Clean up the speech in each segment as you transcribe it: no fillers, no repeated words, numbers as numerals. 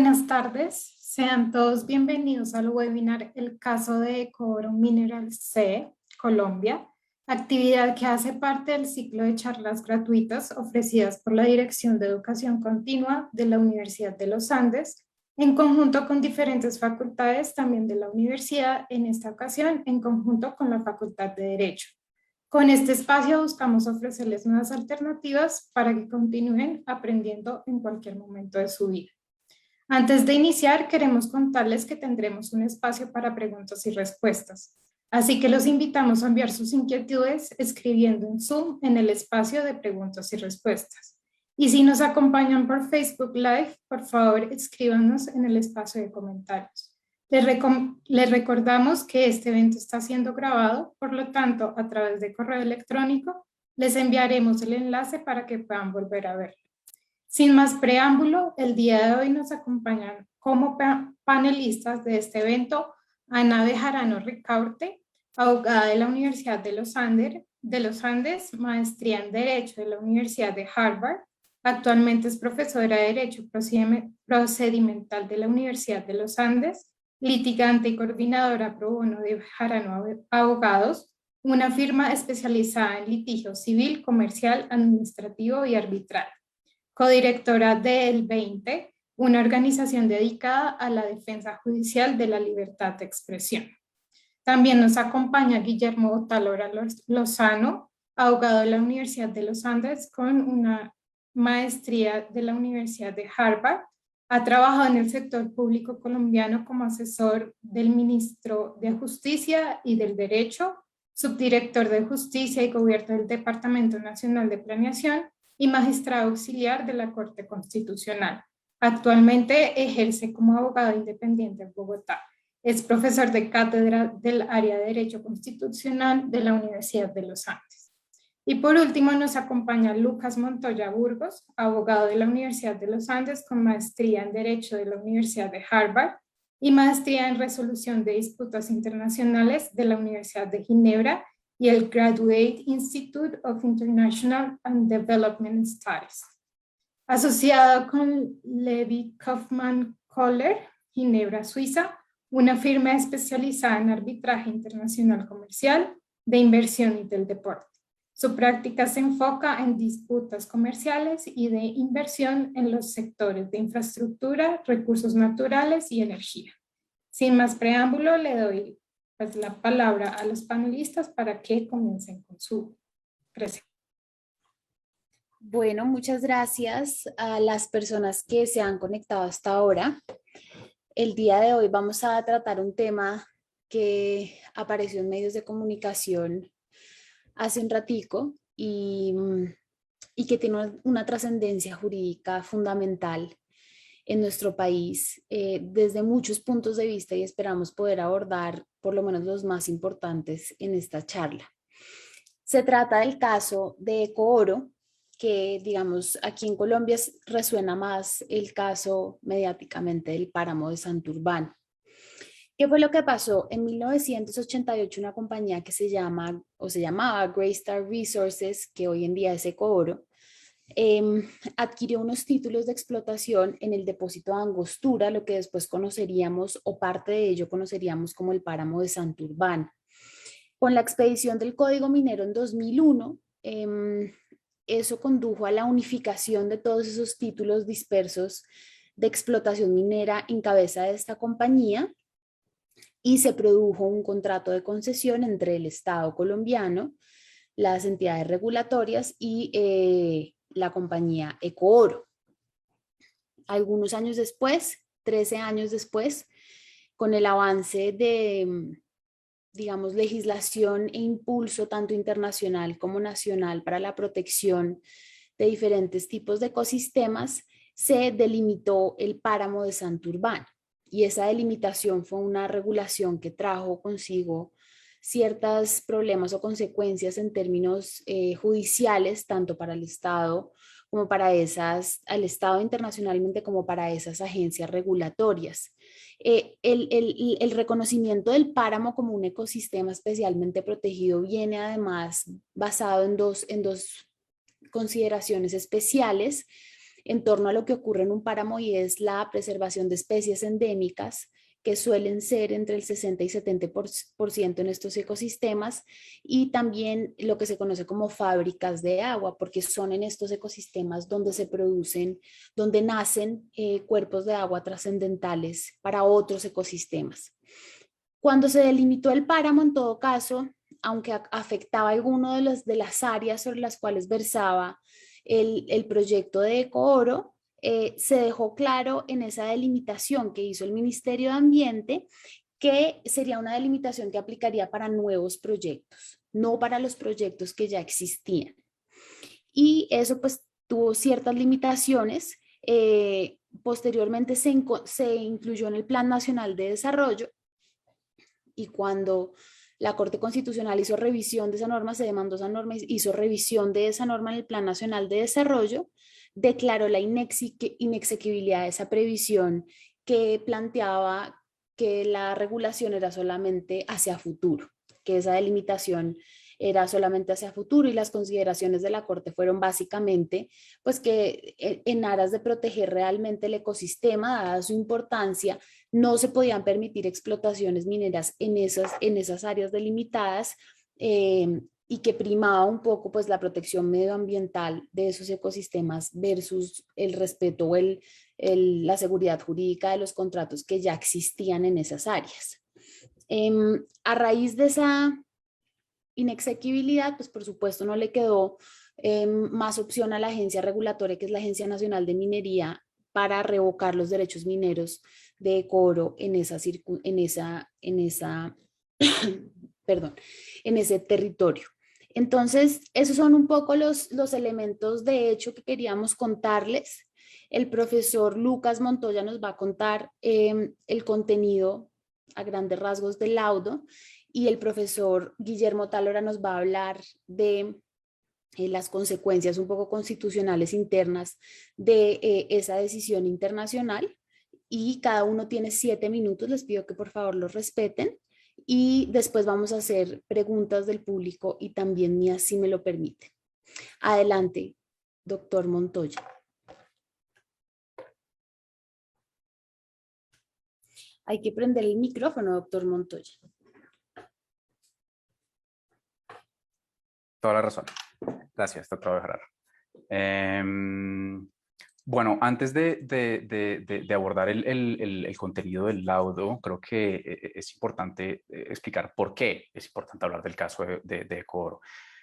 Buenas tardes, sean todos bienvenidos al webinar El caso de Ecooro Mineral C, Colombia, actividad que hace parte del ciclo de charlas gratuitas ofrecidas por la Dirección de Educación Continua de la Universidad de los Andes, en conjunto con diferentes facultades también de la universidad, en esta ocasión en conjunto con la Facultad de Derecho. Con este espacio buscamos ofrecerles nuevas alternativas para que continúen aprendiendo en cualquier momento de su vida. Antes de iniciar, queremos contarles que tendremos un espacio para preguntas y respuestas. Así que los invitamos a enviar sus inquietudes escribiendo en Zoom en el espacio de preguntas y respuestas. Y si nos acompañan por Facebook Live, por favor escríbanos en el espacio de comentarios. Les recordamos que este evento está siendo grabado, por lo tanto, a través de correo electrónico, les enviaremos el enlace para que puedan volver a verlo. Sin más preámbulo, el día de hoy nos acompañan como panelistas de este evento Ana Bejarano Ricaurte, abogada de la Universidad de los Andes, maestría en Derecho de la Universidad de Harvard, actualmente es profesora de Derecho Procedimental de la Universidad de los Andes, litigante y coordinadora pro bono de Bejarano Abogados, una firma especializada en litigio civil, comercial, administrativo y arbitral. Codirectora de El 20, una organización dedicada a la defensa judicial de la libertad de expresión. También nos acompaña Guillermo Otalora Lozano, abogado de la Universidad de los Andes con una maestría de la Universidad de Harvard. Ha trabajado en el sector público colombiano como asesor del ministro de Justicia y del Derecho, subdirector de Justicia y Gobierno del Departamento Nacional de Planeación y magistrado auxiliar de la Corte Constitucional. Actualmente ejerce como abogado independiente en Bogotá. Es profesor de cátedra del área de Derecho Constitucional de la Universidad de los Andes. Y por último nos acompaña Lucas Montoya Burgos, abogado de la Universidad de los Andes con maestría en Derecho de la Universidad de Harvard y maestría en Resolución de Disputas Internacionales de la Universidad de Ginebra y el Graduate Institute of International and Development Studies. Asociado con Levi Kaufman Kohler, Ginebra, Suiza, una firma especializada en arbitraje internacional comercial, de inversión y del deporte. Su práctica se enfoca en disputas comerciales y de inversión en los sectores de infraestructura, recursos naturales y energía. Sin más preámbulo, le doy la palabra a los panelistas para que comiencen con su presentación. Bueno, muchas gracias a las personas que se han conectado hasta ahora. El día de hoy vamos a tratar un tema que apareció en medios de comunicación hace un ratico y que tiene una trascendencia jurídica fundamental en nuestro país desde muchos puntos de vista y esperamos poder abordar por lo menos los más importantes en esta charla. Se trata del caso de Ecooro, que digamos aquí en Colombia resuena más el caso mediáticamente del páramo de Santurbán. ¿Qué fue lo que pasó? En 1988 una compañía que se llamaba Greystar Resources, que hoy en día es Ecooro, adquirió unos títulos de explotación en el depósito de Angostura, lo que después conoceríamos, o parte de ello conoceríamos como el páramo de Santurbán. Con la expedición del Código Minero en 2001, eso condujo a la unificación de todos esos títulos dispersos de explotación minera en cabeza de esta compañía y se produjo un contrato de concesión entre el Estado colombiano, las entidades regulatorias y la compañía Ecooro. Algunos años después, 13 años después, con el avance de, digamos, legislación e impulso tanto internacional como nacional para la protección de diferentes tipos de ecosistemas, se delimitó el páramo de Santurbán. Y esa delimitación fue una regulación que trajo consigo ciertos problemas o consecuencias en términos judiciales, tanto para el Estado como para al Estado internacionalmente como para esas agencias regulatorias. El reconocimiento del páramo como un ecosistema especialmente protegido viene además basado en dos consideraciones especiales. en torno a lo que ocurre en un páramo y es la preservación de especies endémicas que suelen ser entre el 60 y 70% en estos ecosistemas, y también lo que se conoce como fábricas de agua, porque son en estos ecosistemas donde se producen, donde nacen cuerpos de agua trascendentales para otros ecosistemas. Cuando se delimitó el páramo, en todo caso, aunque afectaba alguno de las áreas sobre las cuales versaba el proyecto de Ecooro, se dejó claro en esa delimitación que hizo el Ministerio de Ambiente que sería una delimitación que aplicaría para nuevos proyectos, no para los proyectos que ya existían. Y eso pues tuvo ciertas limitaciones. Posteriormente se incluyó en el Plan Nacional de Desarrollo, y cuando la Corte Constitucional hizo revisión de esa norma, se demandó esa norma, hizo revisión de esa norma en el Plan Nacional de Desarrollo, declaró la inexequibilidad de esa previsión que planteaba que la regulación era solamente hacia futuro, que esa delimitación era solamente hacia futuro, y las consideraciones de la Corte fueron básicamente pues que en aras de proteger realmente el ecosistema, dada su importancia, no se podían permitir explotaciones mineras en esas áreas delimitadas, y que primaba un poco pues la protección medioambiental de esos ecosistemas versus el respeto o la seguridad jurídica de los contratos que ya existían en esas áreas. A raíz de esa inexequibilidad, pues por supuesto no le quedó más opción a la agencia regulatoria, que es la Agencia Nacional de Minería, para revocar los derechos mineros de Ecooro perdón, en ese territorio. Entonces, esos son un poco los elementos de hecho que queríamos contarles. El profesor Lucas Montoya nos va a contar el contenido a grandes rasgos del laudo, y el profesor Guillermo Tálora nos va a hablar de las consecuencias un poco constitucionales internas de esa decisión internacional, y cada uno tiene 7 minutos. Les pido que por favor los respeten, y después vamos a hacer preguntas del público y también mías, si me lo permite. Adelante, doctor Montoya. Hay que prender el micrófono, doctor Montoya. Toda la razón. Gracias, doctor Bejarano. Bueno, antes de abordar el contenido del laudo, creo que es importante explicar por qué es importante hablar del caso de Ecooro.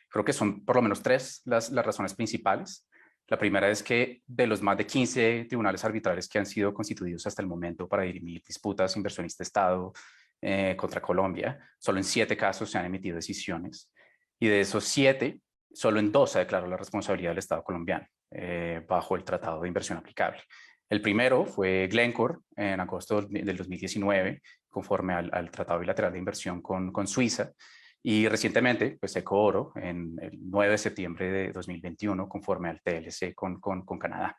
Creo que son por lo menos 3 las razones principales. La primera es que de los más de 15 tribunales arbitrales que han sido constituidos hasta el momento para dirimir disputas inversionista-Estado contra Colombia, solo en 7 casos se han emitido decisiones, y de esos 7, solo en 2 se declaró la responsabilidad del Estado colombiano bajo el Tratado de Inversión Aplicable. El primero fue Glencore en agosto del 2019, conforme al Tratado Bilateral de Inversión con Suiza, y recientemente, pues Ecooro, en el 9 de septiembre de 2021, conforme al TLC con Canadá.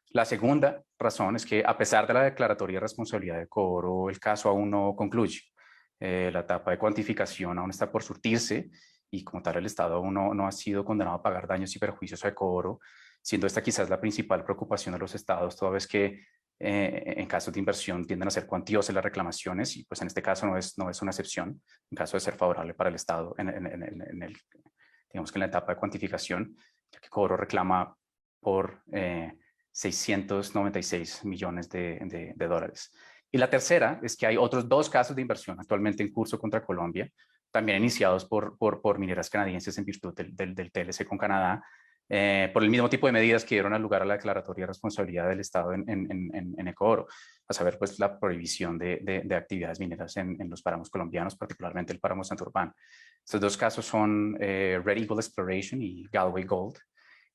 La segunda razón es que, a pesar de la declaratoria de responsabilidad de Ecooro, el caso aún no concluye. La etapa de cuantificación aún está por surtirse, y como tal el Estado aún no ha sido condenado a pagar daños y perjuicios a Ecooro, siendo esta quizás la principal preocupación de los estados, toda vez que en casos de inversión tienden a ser cuantiosas las reclamaciones, y pues en este caso no es una excepción, en caso de ser favorable para el Estado digamos que en la etapa de cuantificación, ya que Ecooro reclama por 696 millones de dólares. Y la tercera es que hay otros 2 casos de inversión actualmente en curso contra Colombia, también iniciados por mineras canadienses en virtud del TLC con Canadá, por el mismo tipo de medidas que dieron lugar a la declaratoria de responsabilidad del Estado en Ecooro, a saber, pues la prohibición de actividades mineras en los páramos colombianos, particularmente el páramo Santurbán. Estos 2 casos son Red Eagle Exploration y Galway Gold,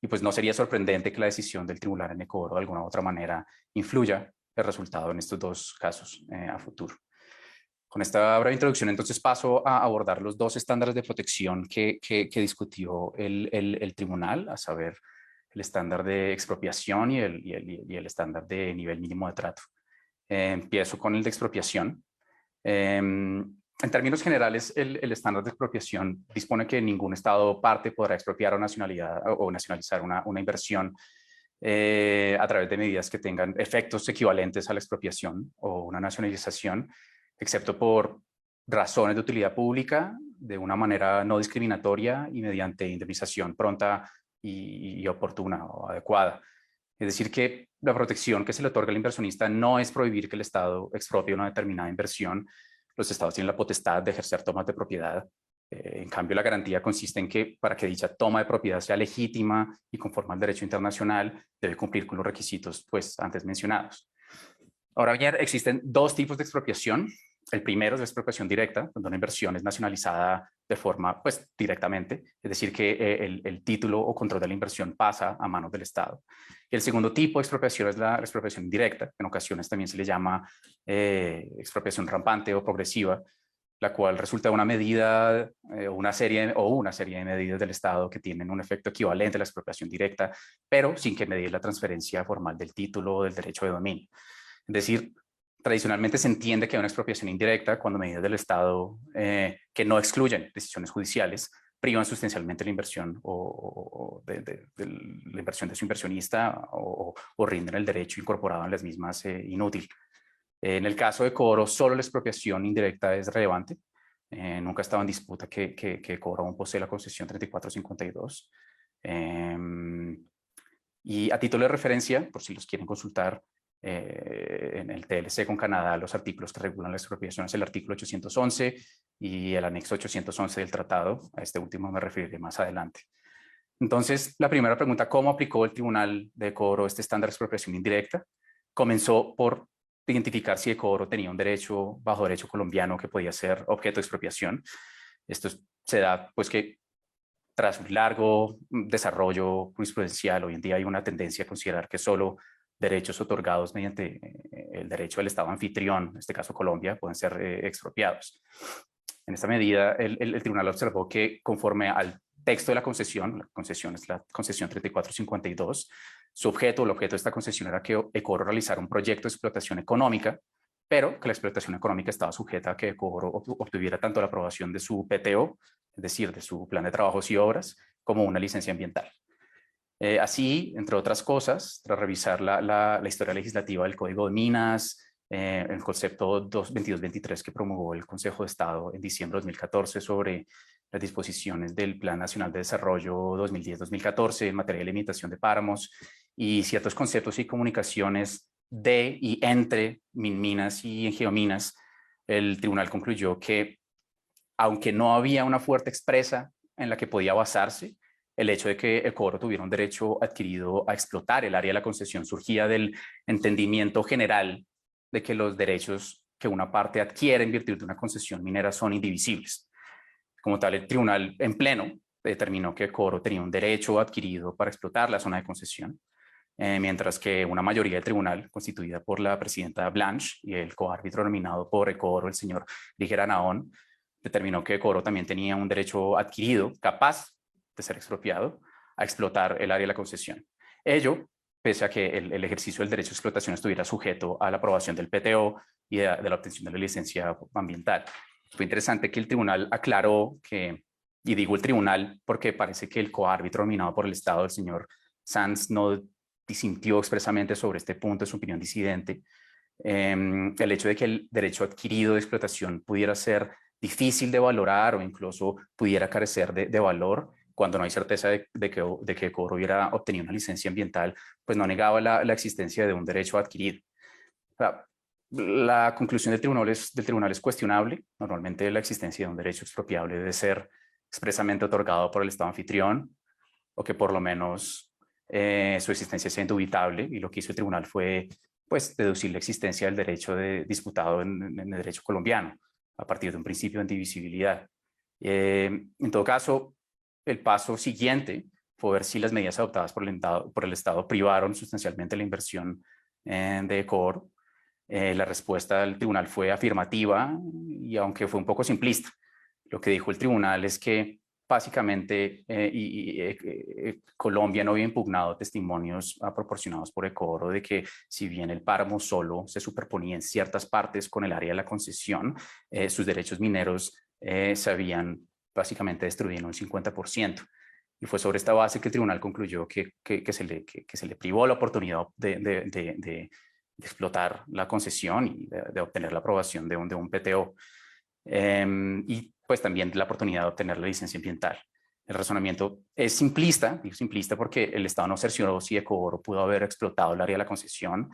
y pues no sería sorprendente que la decisión del tribunal en Ecooro de alguna u otra manera influya el resultado en estos 2 casos a futuro. Con esta breve introducción, entonces paso a abordar los 2 estándares de protección que discutió el tribunal, a saber, el estándar de expropiación y el estándar de nivel mínimo de trato. Empiezo con el de expropiación. En términos generales, el estándar de expropiación dispone que ningún Estado parte podrá expropiar o nacionalizar una inversión a través de medidas que tengan efectos equivalentes a la expropiación o una nacionalización, excepto por razones de utilidad pública, de una manera no discriminatoria y mediante indemnización pronta y oportuna o adecuada. Es decir, que la protección que se le otorga al inversionista no es prohibir que el Estado expropie una determinada inversión. Los Estados tienen la potestad de ejercer tomas de propiedad. En cambio, la garantía consiste en que para que dicha toma de propiedad sea legítima y conforme al derecho internacional, debe cumplir con los requisitos pues, antes mencionados. Ahora bien, existen dos tipos de expropiación. El primero es la expropiación directa, donde una inversión es nacionalizada de forma pues, directamente, es decir, que el título o control de la inversión pasa a manos del Estado. Y el segundo tipo de expropiación es la expropiación indirecta, en ocasiones también se le llama expropiación rampante o progresiva, la cual resulta de una medida una serie de medidas del Estado que tienen un efecto equivalente a la expropiación directa, pero sin que medie la transferencia formal del título o del derecho de dominio. Es decir, tradicionalmente se entiende que hay una expropiación indirecta cuando medidas del Estado que no excluyen decisiones judiciales privan sustancialmente la inversión de la inversión de su inversionista o rinden el derecho incorporado en las mismas inútil. En el caso de Coro, solo la expropiación indirecta es relevante. Nunca estaba en disputa que Coro aún posee la concesión 3452. Y a título de referencia, por si los quieren consultar, en el TLC con Canadá, los artículos que regulan la expropiación es el artículo 811 y el anexo 811 del tratado. A este último me referiré más adelante. Entonces, la primera pregunta, ¿cómo aplicó el Tribunal de Coro este estándar de expropiación indirecta? Comenzó por identificar si Coro tenía un derecho bajo derecho colombiano que podía ser objeto de expropiación. Esto se da pues que tras un largo desarrollo jurisprudencial, hoy en día hay una tendencia a considerar que solo derechos otorgados mediante el derecho del Estado anfitrión, en este caso Colombia, pueden ser expropiados. En esta medida, el tribunal observó que conforme al texto de la concesión es la concesión 3452, su objeto, el objeto de esta concesión era que Ecoro realizara un proyecto de explotación económica, pero que la explotación económica estaba sujeta a que Ecoro obtuviera tanto la aprobación de su PTO, es decir, de su plan de trabajos y obras, como una licencia ambiental. Así, entre otras cosas, tras revisar la historia legislativa del Código de Minas, el concepto 2223 que promulgó el Consejo de Estado en diciembre de 2014 sobre las disposiciones del Plan Nacional de Desarrollo 2010-2014 en materia de limitación de páramos y ciertos conceptos y comunicaciones de y entre Minminas y Geominas, el tribunal concluyó que, aunque no había una fuerte expresa en la que podía basarse, el hecho de que Ecoro tuviera un derecho adquirido a explotar el área de la concesión surgía del entendimiento general de que los derechos que una parte adquiere en virtud de una concesión minera son indivisibles. Como tal, el tribunal en pleno determinó que Ecoro tenía un derecho adquirido para explotar la zona de concesión, mientras que una mayoría del tribunal, constituida por la presidenta Blanche y el coárbitro nominado por Ecoro, el señor Ríger Naón, determinó que Ecoro también tenía un derecho adquirido capaz de ser expropiado a explotar el área de la concesión. Ello, pese a que el ejercicio del derecho de explotación estuviera sujeto a la aprobación del PTO y de la obtención de la licencia ambiental. Fue interesante que el tribunal aclaró que, y digo el tribunal porque parece que el coárbitro nominado por el Estado, el señor Sanz, no disintió expresamente sobre este punto, es su opinión disidente. El hecho de que el derecho adquirido de explotación pudiera ser difícil de valorar o incluso pudiera carecer de valor cuando no hay certeza de que Ecoro hubiera obtenido una licencia ambiental, pues no negaba la existencia de un derecho adquirido. O sea, la conclusión del tribunal es cuestionable. Normalmente la existencia de un derecho expropiable debe ser expresamente otorgado por el Estado anfitrión o que por lo menos su existencia sea indubitable, y lo que hizo el tribunal fue pues, deducir la existencia del derecho disputado en el derecho colombiano a partir de un principio de indivisibilidad. En todo caso, el paso siguiente fue ver si las medidas adoptadas por el Estado privaron sustancialmente la inversión de Ecoro. La respuesta del tribunal fue afirmativa, y aunque fue un poco simplista. Lo que dijo el tribunal es que básicamente Colombia no había impugnado testimonios proporcionados por Ecoro de que si bien el páramo solo se superponía en ciertas partes con el área de la concesión, sus derechos mineros se habían básicamente destruido en un 50%. Y fue sobre esta base que el tribunal concluyó que se le privó la oportunidad de explotar la concesión y de obtener la aprobación de un PTO. Y pues también la oportunidad de obtener la licencia ambiental. El razonamiento es simplista, digo simplista porque el Estado no cercioró si Ecooro pudo haber explotado el área de la concesión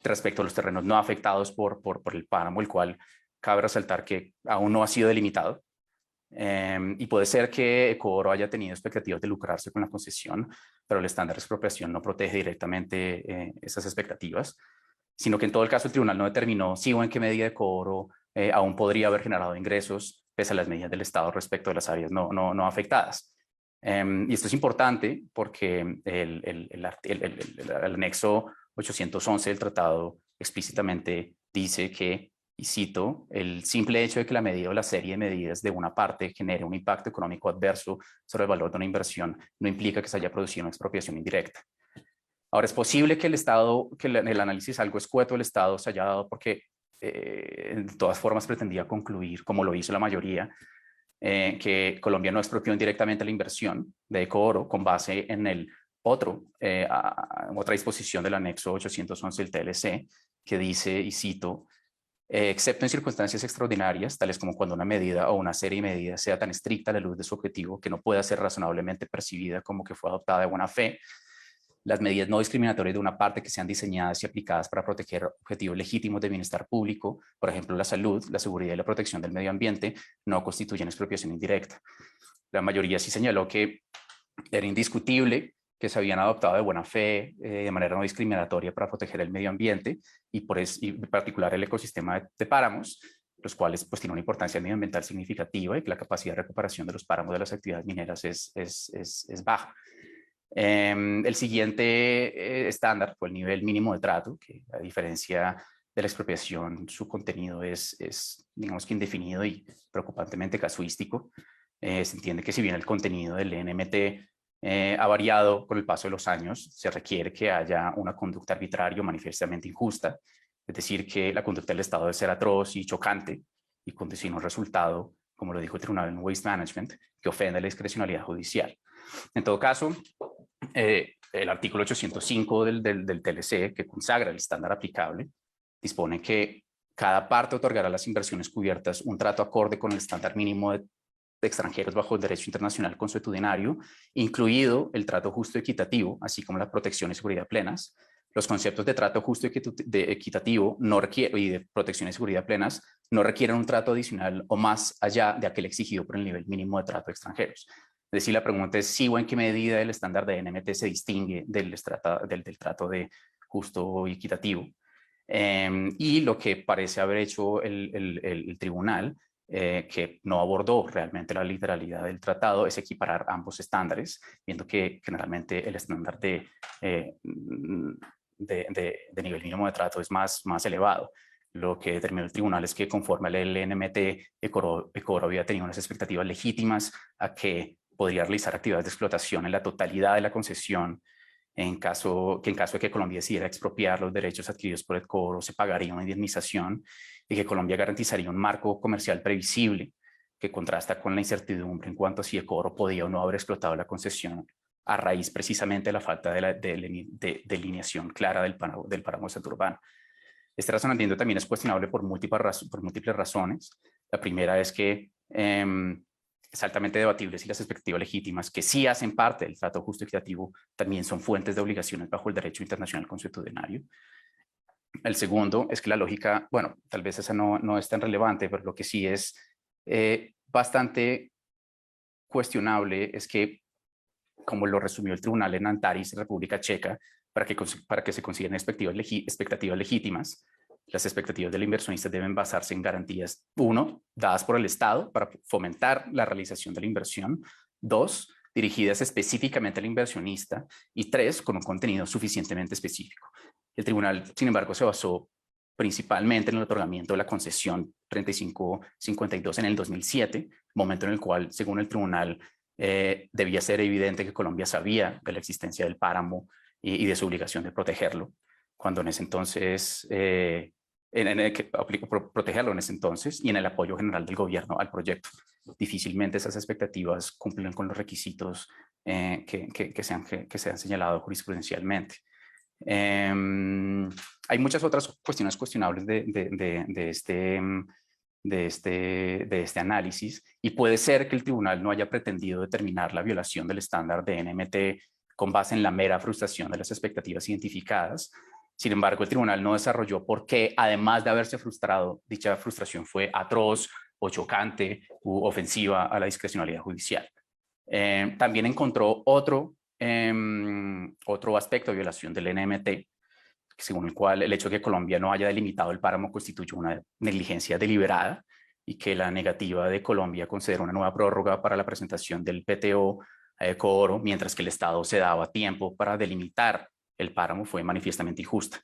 respecto a los terrenos no afectados por el páramo, el cual cabe resaltar que aún no ha sido delimitado. Y puede ser que Ecooro haya tenido expectativas de lucrarse con la concesión, pero el estándar de expropiación no protege directamente esas expectativas, sino que en todo el caso el tribunal no determinó si o en qué medida Ecooro aún podría haber generado ingresos pese a las medidas del Estado respecto de las áreas no afectadas. Y esto es importante porque el anexo 811 del tratado explícitamente dice que, y cito, el simple hecho de que la medida o la serie de medidas de una parte genere un impacto económico adverso sobre el valor de una inversión no implica que se haya producido una expropiación indirecta. Ahora, es posible que el análisis algo escueto del Estado se haya dado porque de todas formas pretendía concluir, como lo hizo la mayoría, que Colombia no expropió indirectamente la inversión de Ecooro con base en el otra disposición del anexo 811 del TLC, que dice, y cito, excepto en circunstancias extraordinarias, tales como cuando una medida o una serie de medidas sea tan estricta a la luz de su objetivo que no pueda ser razonablemente percibida como que fue adoptada de buena fe, las medidas no discriminatorias de una parte que sean diseñadas y aplicadas para proteger objetivos legítimos de bienestar público, por ejemplo, la salud, la seguridad y la protección del medio ambiente, no constituyen expropiación indirecta. La mayoría sí señaló que era indiscutible que se habían adoptado de buena fe, de manera no discriminatoria para proteger el medio ambiente y en particular el ecosistema de páramos, los cuales pues tienen una importancia medioambiental significativa y que la capacidad de recuperación de los páramos de las actividades mineras es baja. El siguiente estándar fue el nivel mínimo de trato, que a diferencia de la expropiación, su contenido es digamos que indefinido y preocupantemente casuístico. Se entiende que si bien el contenido del NMT ha variado con el paso de los años, se requiere que haya una conducta arbitraria o manifiestamente injusta, es decir, que la conducta del Estado debe ser atroz y chocante y conducir un resultado, como lo dijo el Tribunal en Waste Management, que ofende la discrecionalidad judicial. En todo caso, el artículo 805 del TLC, que consagra el estándar aplicable, dispone que cada parte otorgará a las inversiones cubiertas un trato acorde con el estándar mínimo de extranjeros bajo el derecho internacional consuetudinario, incluido el trato justo y equitativo, así como la protección y seguridad plenas. Los conceptos de trato justo y equitativo y de protección y seguridad plenas no requieren un trato adicional o más allá de aquel exigido por el nivel mínimo de trato de extranjeros. Es decir, la pregunta es si o en qué medida el estándar de NMT se distingue del trato de justo y equitativo. Y lo que parece haber hecho el tribunal, que no abordó realmente la literalidad del tratado, es equiparar ambos estándares, viendo que generalmente el estándar de nivel mínimo de trato es más elevado. Lo que determinó el tribunal es que conforme al LNMT, Ecooro había tenido unas expectativas legítimas a que podría realizar actividades de explotación en la totalidad de la concesión, en caso de que Colombia decidiera expropiar los derechos adquiridos por Ecooro, se pagaría una indemnización y que Colombia garantizaría un marco comercial previsible que contrasta con la incertidumbre en cuanto a si Ecooro podía o no haber explotado la concesión a raíz precisamente de la falta de delineación clara del páramo de Santurbán. Este razonamiento también es cuestionable por múltiples razones. La primera es que es altamente debatible si las expectativas legítimas, que sí hacen parte del trato justo y equitativo, también son fuentes de obligaciones bajo el derecho internacional consuetudinario. El segundo es que la lógica, bueno, tal vez esa no es tan relevante, pero lo que sí es bastante cuestionable es que, como lo resumió el tribunal en Antares, República Checa, para que se consideren expectativas legítimas, las expectativas del inversionista deben basarse en garantías, 1, dadas por el Estado para fomentar la realización de la inversión, 2, dirigidas específicamente al inversionista, y 3, con un contenido suficientemente específico. El tribunal, sin embargo, se basó principalmente en el otorgamiento de la concesión 3552 en el 2007, momento en el cual, según el tribunal, debía ser evidente que Colombia sabía de la existencia del páramo y de su obligación de protegerlo, cuando en ese entonces en el que aplicó protegerlo en ese entonces y en el apoyo general del gobierno al proyecto. Difícilmente esas expectativas cumplen con los requisitos que se han señalado jurisprudencialmente. Hay muchas otras cuestiones cuestionables de este análisis, y puede ser que el tribunal no haya pretendido determinar la violación del estándar de NMT con base en la mera frustración de las expectativas identificadas. Sin embargo, el tribunal no desarrolló por qué, además de haberse frustrado, dicha frustración fue atroz o chocante u ofensiva a la discrecionalidad judicial. También encontró otro aspecto de violación del NMT, según el cual el hecho de que Colombia no haya delimitado el páramo constituye una negligencia deliberada, y que la negativa de Colombia a conceder una nueva prórroga para la presentación del PTO a Ecooro, mientras que el Estado se daba tiempo para delimitar el páramo, fue manifiestamente injusta.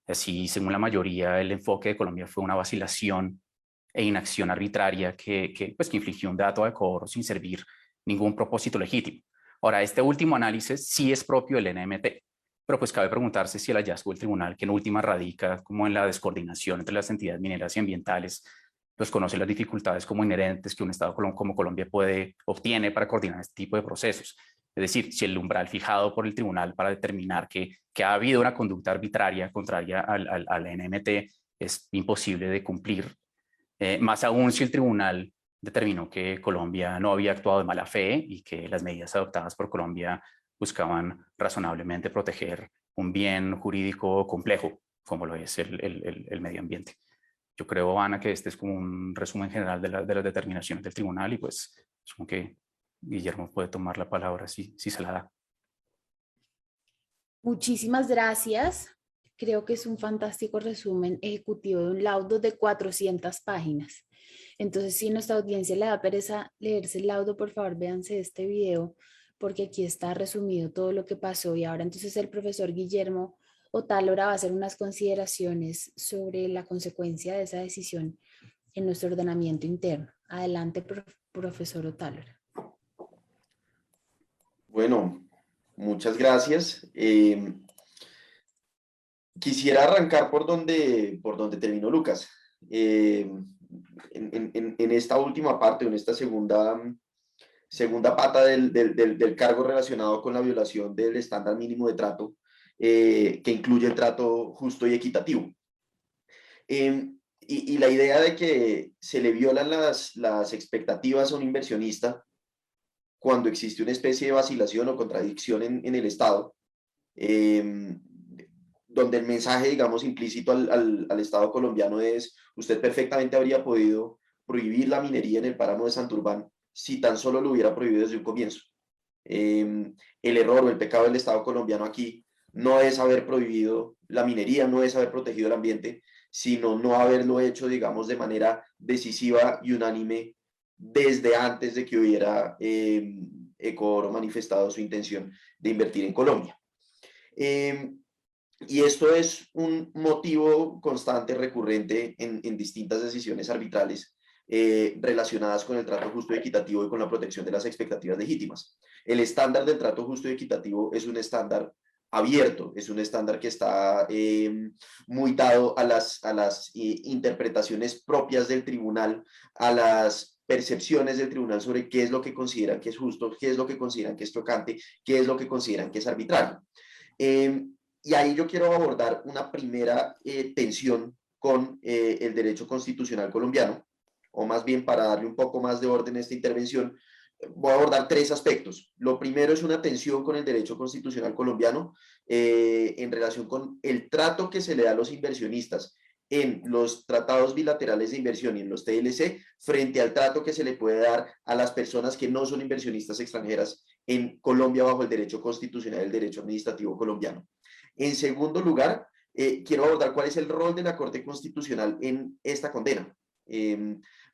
Así, según la mayoría, el enfoque de Colombia fue una vacilación e inacción arbitraria que infligió un dato a Ecooro sin servir ningún propósito legítimo. Ahora, este último análisis sí es propio del NMT, pero pues cabe preguntarse si el hallazgo del tribunal, que en última radica como en la descoordinación entre las entidades mineras y ambientales, pues conoce las dificultades como inherentes que un Estado como Colombia obtiene para coordinar este tipo de procesos. Es decir, si el umbral fijado por el tribunal para determinar que ha habido una conducta arbitraria contraria al NMT es imposible de cumplir, más aún si el tribunal determinó que Colombia no había actuado de mala fe y que las medidas adoptadas por Colombia buscaban razonablemente proteger un bien jurídico complejo, como lo es el medio ambiente. Yo creo, Ana, que este es como un resumen general de las determinaciones del tribunal, y pues supongo que Guillermo puede tomar la palabra si se la da. Muchísimas gracias. Creo que es un fantástico resumen ejecutivo de un laudo de 400 páginas. Entonces, si nuestra audiencia le da pereza leerse el laudo, por favor, véanse este video, porque aquí está resumido todo lo que pasó. Y ahora entonces el profesor Guillermo Otálora va a hacer unas consideraciones sobre la consecuencia de esa decisión en nuestro ordenamiento interno. Adelante, profesor Otálora. Bueno, muchas gracias. Quisiera arrancar por donde terminó Lucas. En esta última parte, en esta segunda pata del cargo relacionado con la violación del estándar mínimo de trato, que incluye el trato justo y equitativo. Y la idea de que se le violan las expectativas a un inversionista cuando existe una especie de vacilación o contradicción en el Estado, donde el mensaje, digamos, implícito al Estado colombiano es: usted perfectamente habría podido prohibir la minería en el páramo de Santurbán si tan solo lo hubiera prohibido desde un comienzo. El error o el pecado del Estado colombiano aquí no es haber prohibido la minería, no es haber protegido el ambiente, sino no haberlo hecho, digamos, de manera decisiva y unánime desde antes de que hubiera Ecooro manifestado su intención de invertir en Colombia. Y esto es un motivo constante, recurrente en distintas decisiones arbitrales relacionadas con el trato justo y equitativo y con la protección de las expectativas legítimas. El estándar del trato justo y equitativo es un estándar abierto, es un estándar que está muy dado a las interpretaciones propias del tribunal, a las percepciones del tribunal sobre qué es lo que consideran que es justo, qué es lo que consideran que es chocante, qué es lo que consideran que es arbitrario. Y ahí yo quiero abordar una primera tensión con el derecho constitucional colombiano, o más bien, para darle un poco más de orden a esta intervención, voy a abordar tres aspectos. Lo primero es una tensión con el derecho constitucional colombiano en relación con el trato que se le da a los inversionistas en los tratados bilaterales de inversión y en los TLC, frente al trato que se le puede dar a las personas que no son inversionistas extranjeras en Colombia bajo el derecho constitucional y el derecho administrativo colombiano. En segundo lugar, quiero abordar cuál es el rol de la Corte Constitucional en esta condena.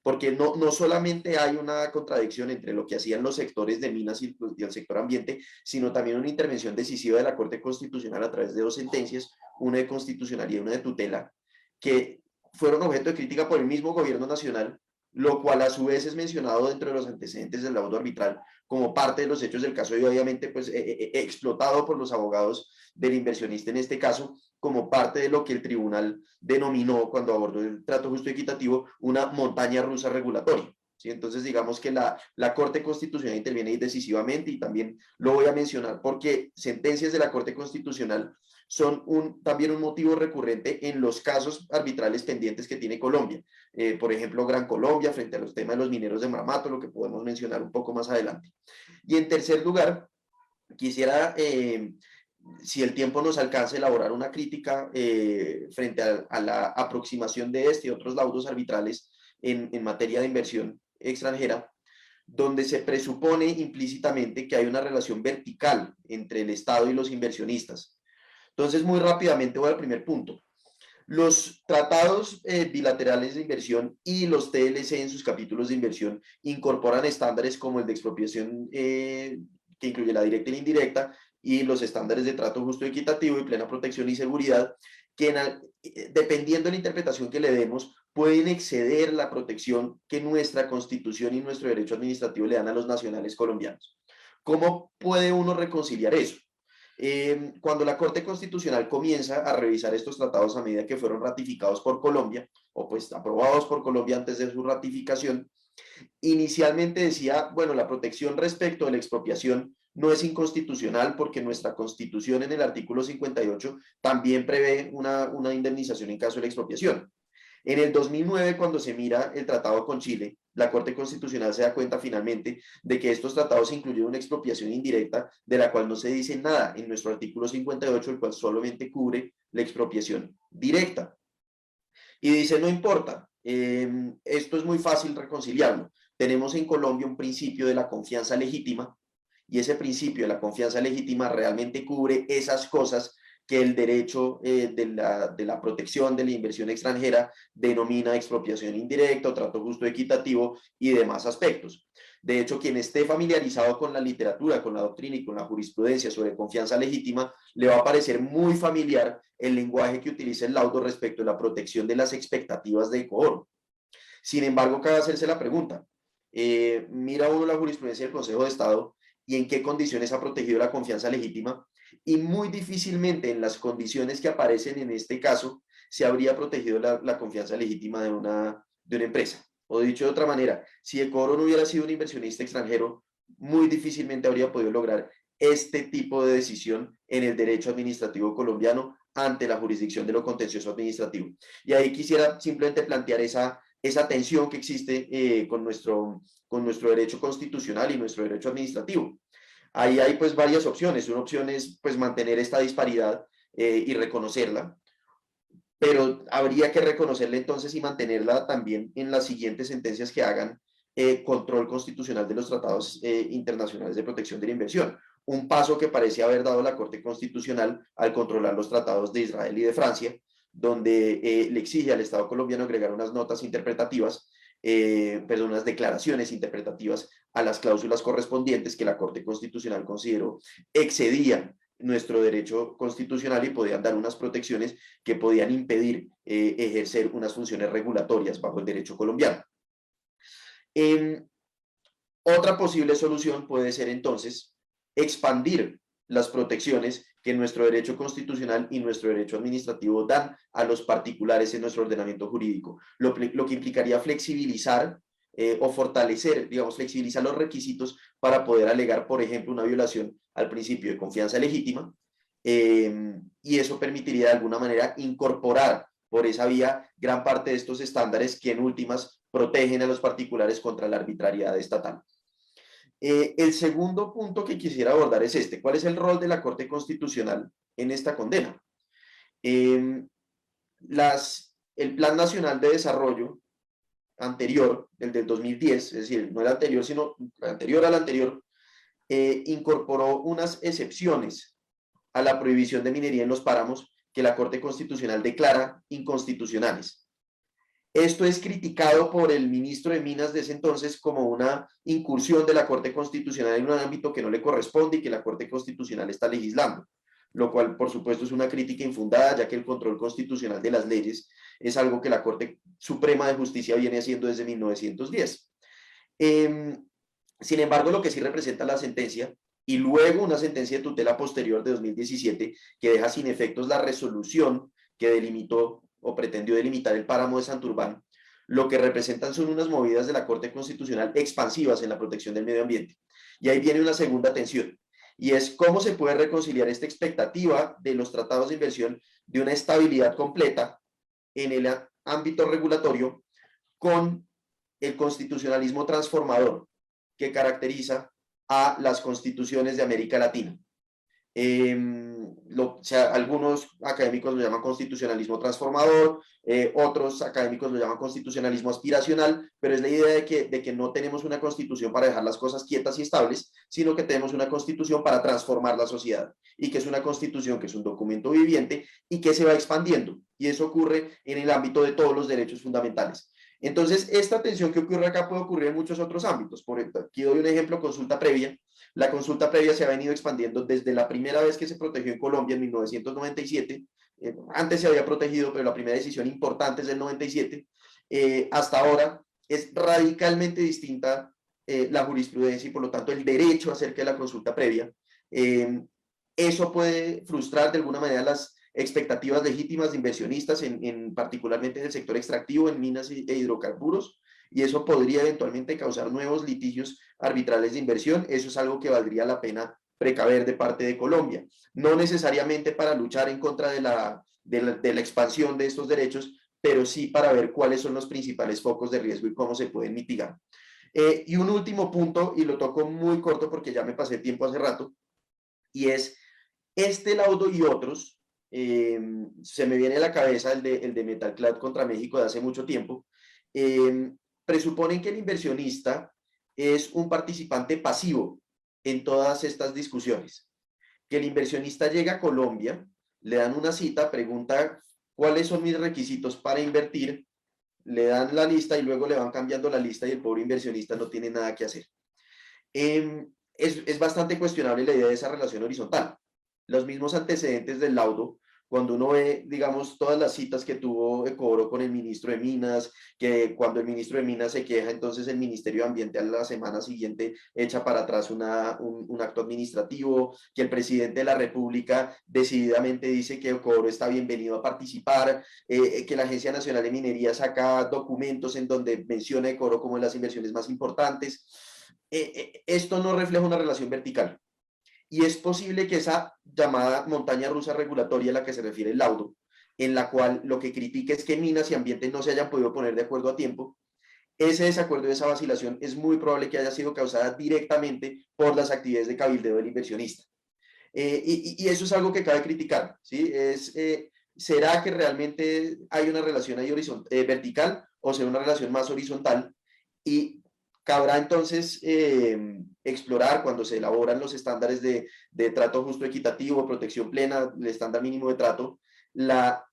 Porque no solamente hay una contradicción entre lo que hacían los sectores de minas y el sector ambiente, sino también una intervención decisiva de la Corte Constitucional a través de dos sentencias, una de constitucionalidad y una de tutela, que fueron objeto de crítica por el mismo gobierno nacional, lo cual a su vez es mencionado dentro de los antecedentes del laudo arbitral como parte de los hechos del caso y obviamente pues explotado por los abogados del inversionista en este caso como parte de lo que el tribunal denominó cuando abordó el trato justo y equitativo una montaña rusa regulatoria. ¿Sí? Entonces digamos que la Corte Constitucional interviene decisivamente y también lo voy a mencionar porque sentencias de la Corte Constitucional son también un motivo recurrente en los casos arbitrales pendientes que tiene Colombia. Por ejemplo, Gran Colombia frente a los temas de los mineros de Marmato, lo que podemos mencionar un poco más adelante. Y en tercer lugar, quisiera, si el tiempo nos alcanza, elaborar una crítica frente a la aproximación de este y otros laudos arbitrales en materia de inversión extranjera, donde se presupone implícitamente que hay una relación vertical entre el Estado y los inversionistas. Entonces, muy rápidamente voy al primer punto. Los tratados bilaterales de inversión y los TLC en sus capítulos de inversión incorporan estándares como el de expropiación que incluye la directa y la indirecta y los estándares de trato justo y equitativo y plena protección y seguridad que dependiendo de la interpretación que le demos pueden exceder la protección que nuestra Constitución y nuestro derecho administrativo le dan a los nacionales colombianos. ¿Cómo puede uno reconciliar eso? Cuando la Corte Constitucional comienza a revisar estos tratados a medida que fueron ratificados por Colombia, o pues aprobados por Colombia antes de su ratificación, inicialmente decía, bueno, la protección respecto de la expropiación no es inconstitucional porque nuestra Constitución en el artículo 58 también prevé una indemnización en caso de la expropiación. En el 2009, cuando se mira el tratado con Chile, la Corte Constitucional se da cuenta finalmente de que estos tratados incluyen una expropiación indirecta de la cual no se dice nada en nuestro artículo 58, el cual solamente cubre la expropiación directa. Y dice, no importa, esto es muy fácil reconciliarlo. Tenemos en Colombia un principio de la confianza legítima y ese principio de la confianza legítima realmente cubre esas cosas que el derecho de la protección de la inversión extranjera denomina expropiación indirecta, trato justo equitativo y demás aspectos. De hecho, quien esté familiarizado con la literatura, con la doctrina y con la jurisprudencia sobre confianza legítima, le va a parecer muy familiar el lenguaje que utiliza el laudo respecto a la protección de las expectativas de cobro. Sin embargo, cabe hacerse la pregunta, mira uno la jurisprudencia del Consejo de Estado y en qué condiciones ha protegido la confianza legítima, y muy difícilmente en las condiciones que aparecen en este caso se habría protegido la confianza legítima de una empresa. O dicho de otra manera, si Ecooro no hubiera sido un inversionista extranjero, muy difícilmente habría podido lograr este tipo de decisión en el derecho administrativo colombiano ante la jurisdicción de lo contencioso administrativo. Y ahí quisiera simplemente plantear esa tensión que existe con nuestro derecho constitucional y nuestro derecho administrativo. Ahí hay pues varias opciones. Una opción es pues mantener esta disparidad y reconocerla, pero habría que reconocerla entonces y mantenerla también en las siguientes sentencias que hagan control constitucional de los tratados internacionales de protección de la inversión. Un paso que parece haber dado la Corte Constitucional al controlar los tratados de Israel y de Francia, donde le exige al Estado colombiano agregar unas notas interpretativas, unas declaraciones interpretativas a las cláusulas correspondientes que la Corte Constitucional consideró excedían nuestro derecho constitucional y podían dar unas protecciones que podían impedir ejercer unas funciones regulatorias bajo el derecho colombiano. Otra posible solución puede ser entonces expandir las protecciones que nuestro derecho constitucional y nuestro derecho administrativo dan a los particulares en nuestro ordenamiento jurídico, lo que implicaría flexibilizar o fortalecer, digamos, flexibilizar los requisitos para poder alegar, por ejemplo, una violación al principio de confianza legítima, y eso permitiría de alguna manera incorporar por esa vía gran parte de estos estándares que en últimas protegen a los particulares contra la arbitrariedad estatal. El segundo punto que quisiera abordar es este. ¿Cuál es el rol de la Corte Constitucional en esta condena? El Plan Nacional de Desarrollo anterior, el del 2010, es decir, no el anterior, sino el anterior al anterior, incorporó unas excepciones a la prohibición de minería en los páramos que la Corte Constitucional declara inconstitucionales. Esto es criticado por el ministro de Minas de ese entonces como una incursión de la Corte Constitucional en un ámbito que no le corresponde y que la Corte Constitucional está legislando. lo cual por supuesto es una crítica infundada, ya que el control constitucional de las leyes es algo que la Corte Suprema de Justicia viene haciendo desde 1910. Sin embargo, lo que sí representa la sentencia, y luego una sentencia de tutela posterior de 2017, que deja sin efectos la resolución que delimitó o pretendió delimitar el páramo de Santurbán, lo que representan son unas movidas de la Corte Constitucional expansivas en la protección del medio ambiente. Y ahí viene una segunda tensión, y es cómo se puede reconciliar esta expectativa de los tratados de inversión de una estabilidad completa en el ámbito regulatorio con el constitucionalismo transformador que caracteriza a las constituciones de América Latina. Algunos académicos lo llaman constitucionalismo transformador, otros académicos lo llaman constitucionalismo aspiracional, pero es la idea de que no tenemos una constitución para dejar las cosas quietas y estables, sino que tenemos una constitución para transformar la sociedad, y que es una constitución que es un documento viviente y que se va expandiendo, y eso ocurre en el ámbito de todos los derechos fundamentales. Entonces, esta tensión que ocurre acá puede ocurrir en muchos otros ámbitos. Por ejemplo, aquí doy un ejemplo: consulta previa. La consulta previa se ha venido expandiendo desde la primera vez que se protegió en Colombia en 1997. Antes se había protegido, pero la primera decisión importante es del 97. Hasta ahora es radicalmente distinta la jurisprudencia y por lo tanto el derecho acerca de la consulta previa. Eso puede frustrar de alguna manera las expectativas legítimas de inversionistas, particularmente en el sector extractivo, en minas e hidrocarburos, y eso podría eventualmente causar nuevos litigios arbitrales de inversión. Eso es algo que valdría la pena precaver de parte de Colombia, no necesariamente para luchar en contra de la expansión de estos derechos, pero sí para ver cuáles son los principales focos de riesgo y cómo se pueden mitigar. Y un último punto, y lo toco muy corto porque ya me pasé tiempo hace rato, y es este laudo y otros. Se me viene a la cabeza el de Metalclad contra México de hace mucho tiempo. Presuponen que el inversionista es un participante pasivo en todas estas discusiones, que el inversionista llega a Colombia, le dan una cita, pregunta cuáles son mis requisitos para invertir, le dan la lista y luego le van cambiando la lista y el pobre inversionista no tiene nada que hacer. Es bastante cuestionable la idea de esa relación horizontal. Los mismos antecedentes del laudo, cuando uno ve, digamos, todas las citas que tuvo Ecoro con el ministro de Minas, que cuando el ministro de Minas se queja, entonces el Ministerio de Ambiente a la semana siguiente echa para atrás un acto administrativo, que el presidente de la República decididamente dice que Ecoro está bienvenido a participar, que la Agencia Nacional de Minería saca documentos en donde menciona Ecoro como las inversiones más importantes. Esto no refleja una relación vertical. Y es posible que esa llamada montaña rusa regulatoria a la que se refiere el laudo, en la cual lo que critica es que Minas y Ambiente no se hayan podido poner de acuerdo a tiempo, ese desacuerdo y esa vacilación es muy probable que haya sido causada directamente por las actividades de cabildeo del inversionista. Y eso es algo que cabe criticar, ¿sí? ¿Será que realmente hay una relación ahí vertical o será una relación más horizontal? Y cabrá entonces explorar, cuando se elaboran los estándares de trato justo, equitativo, protección plena, el estándar mínimo de trato,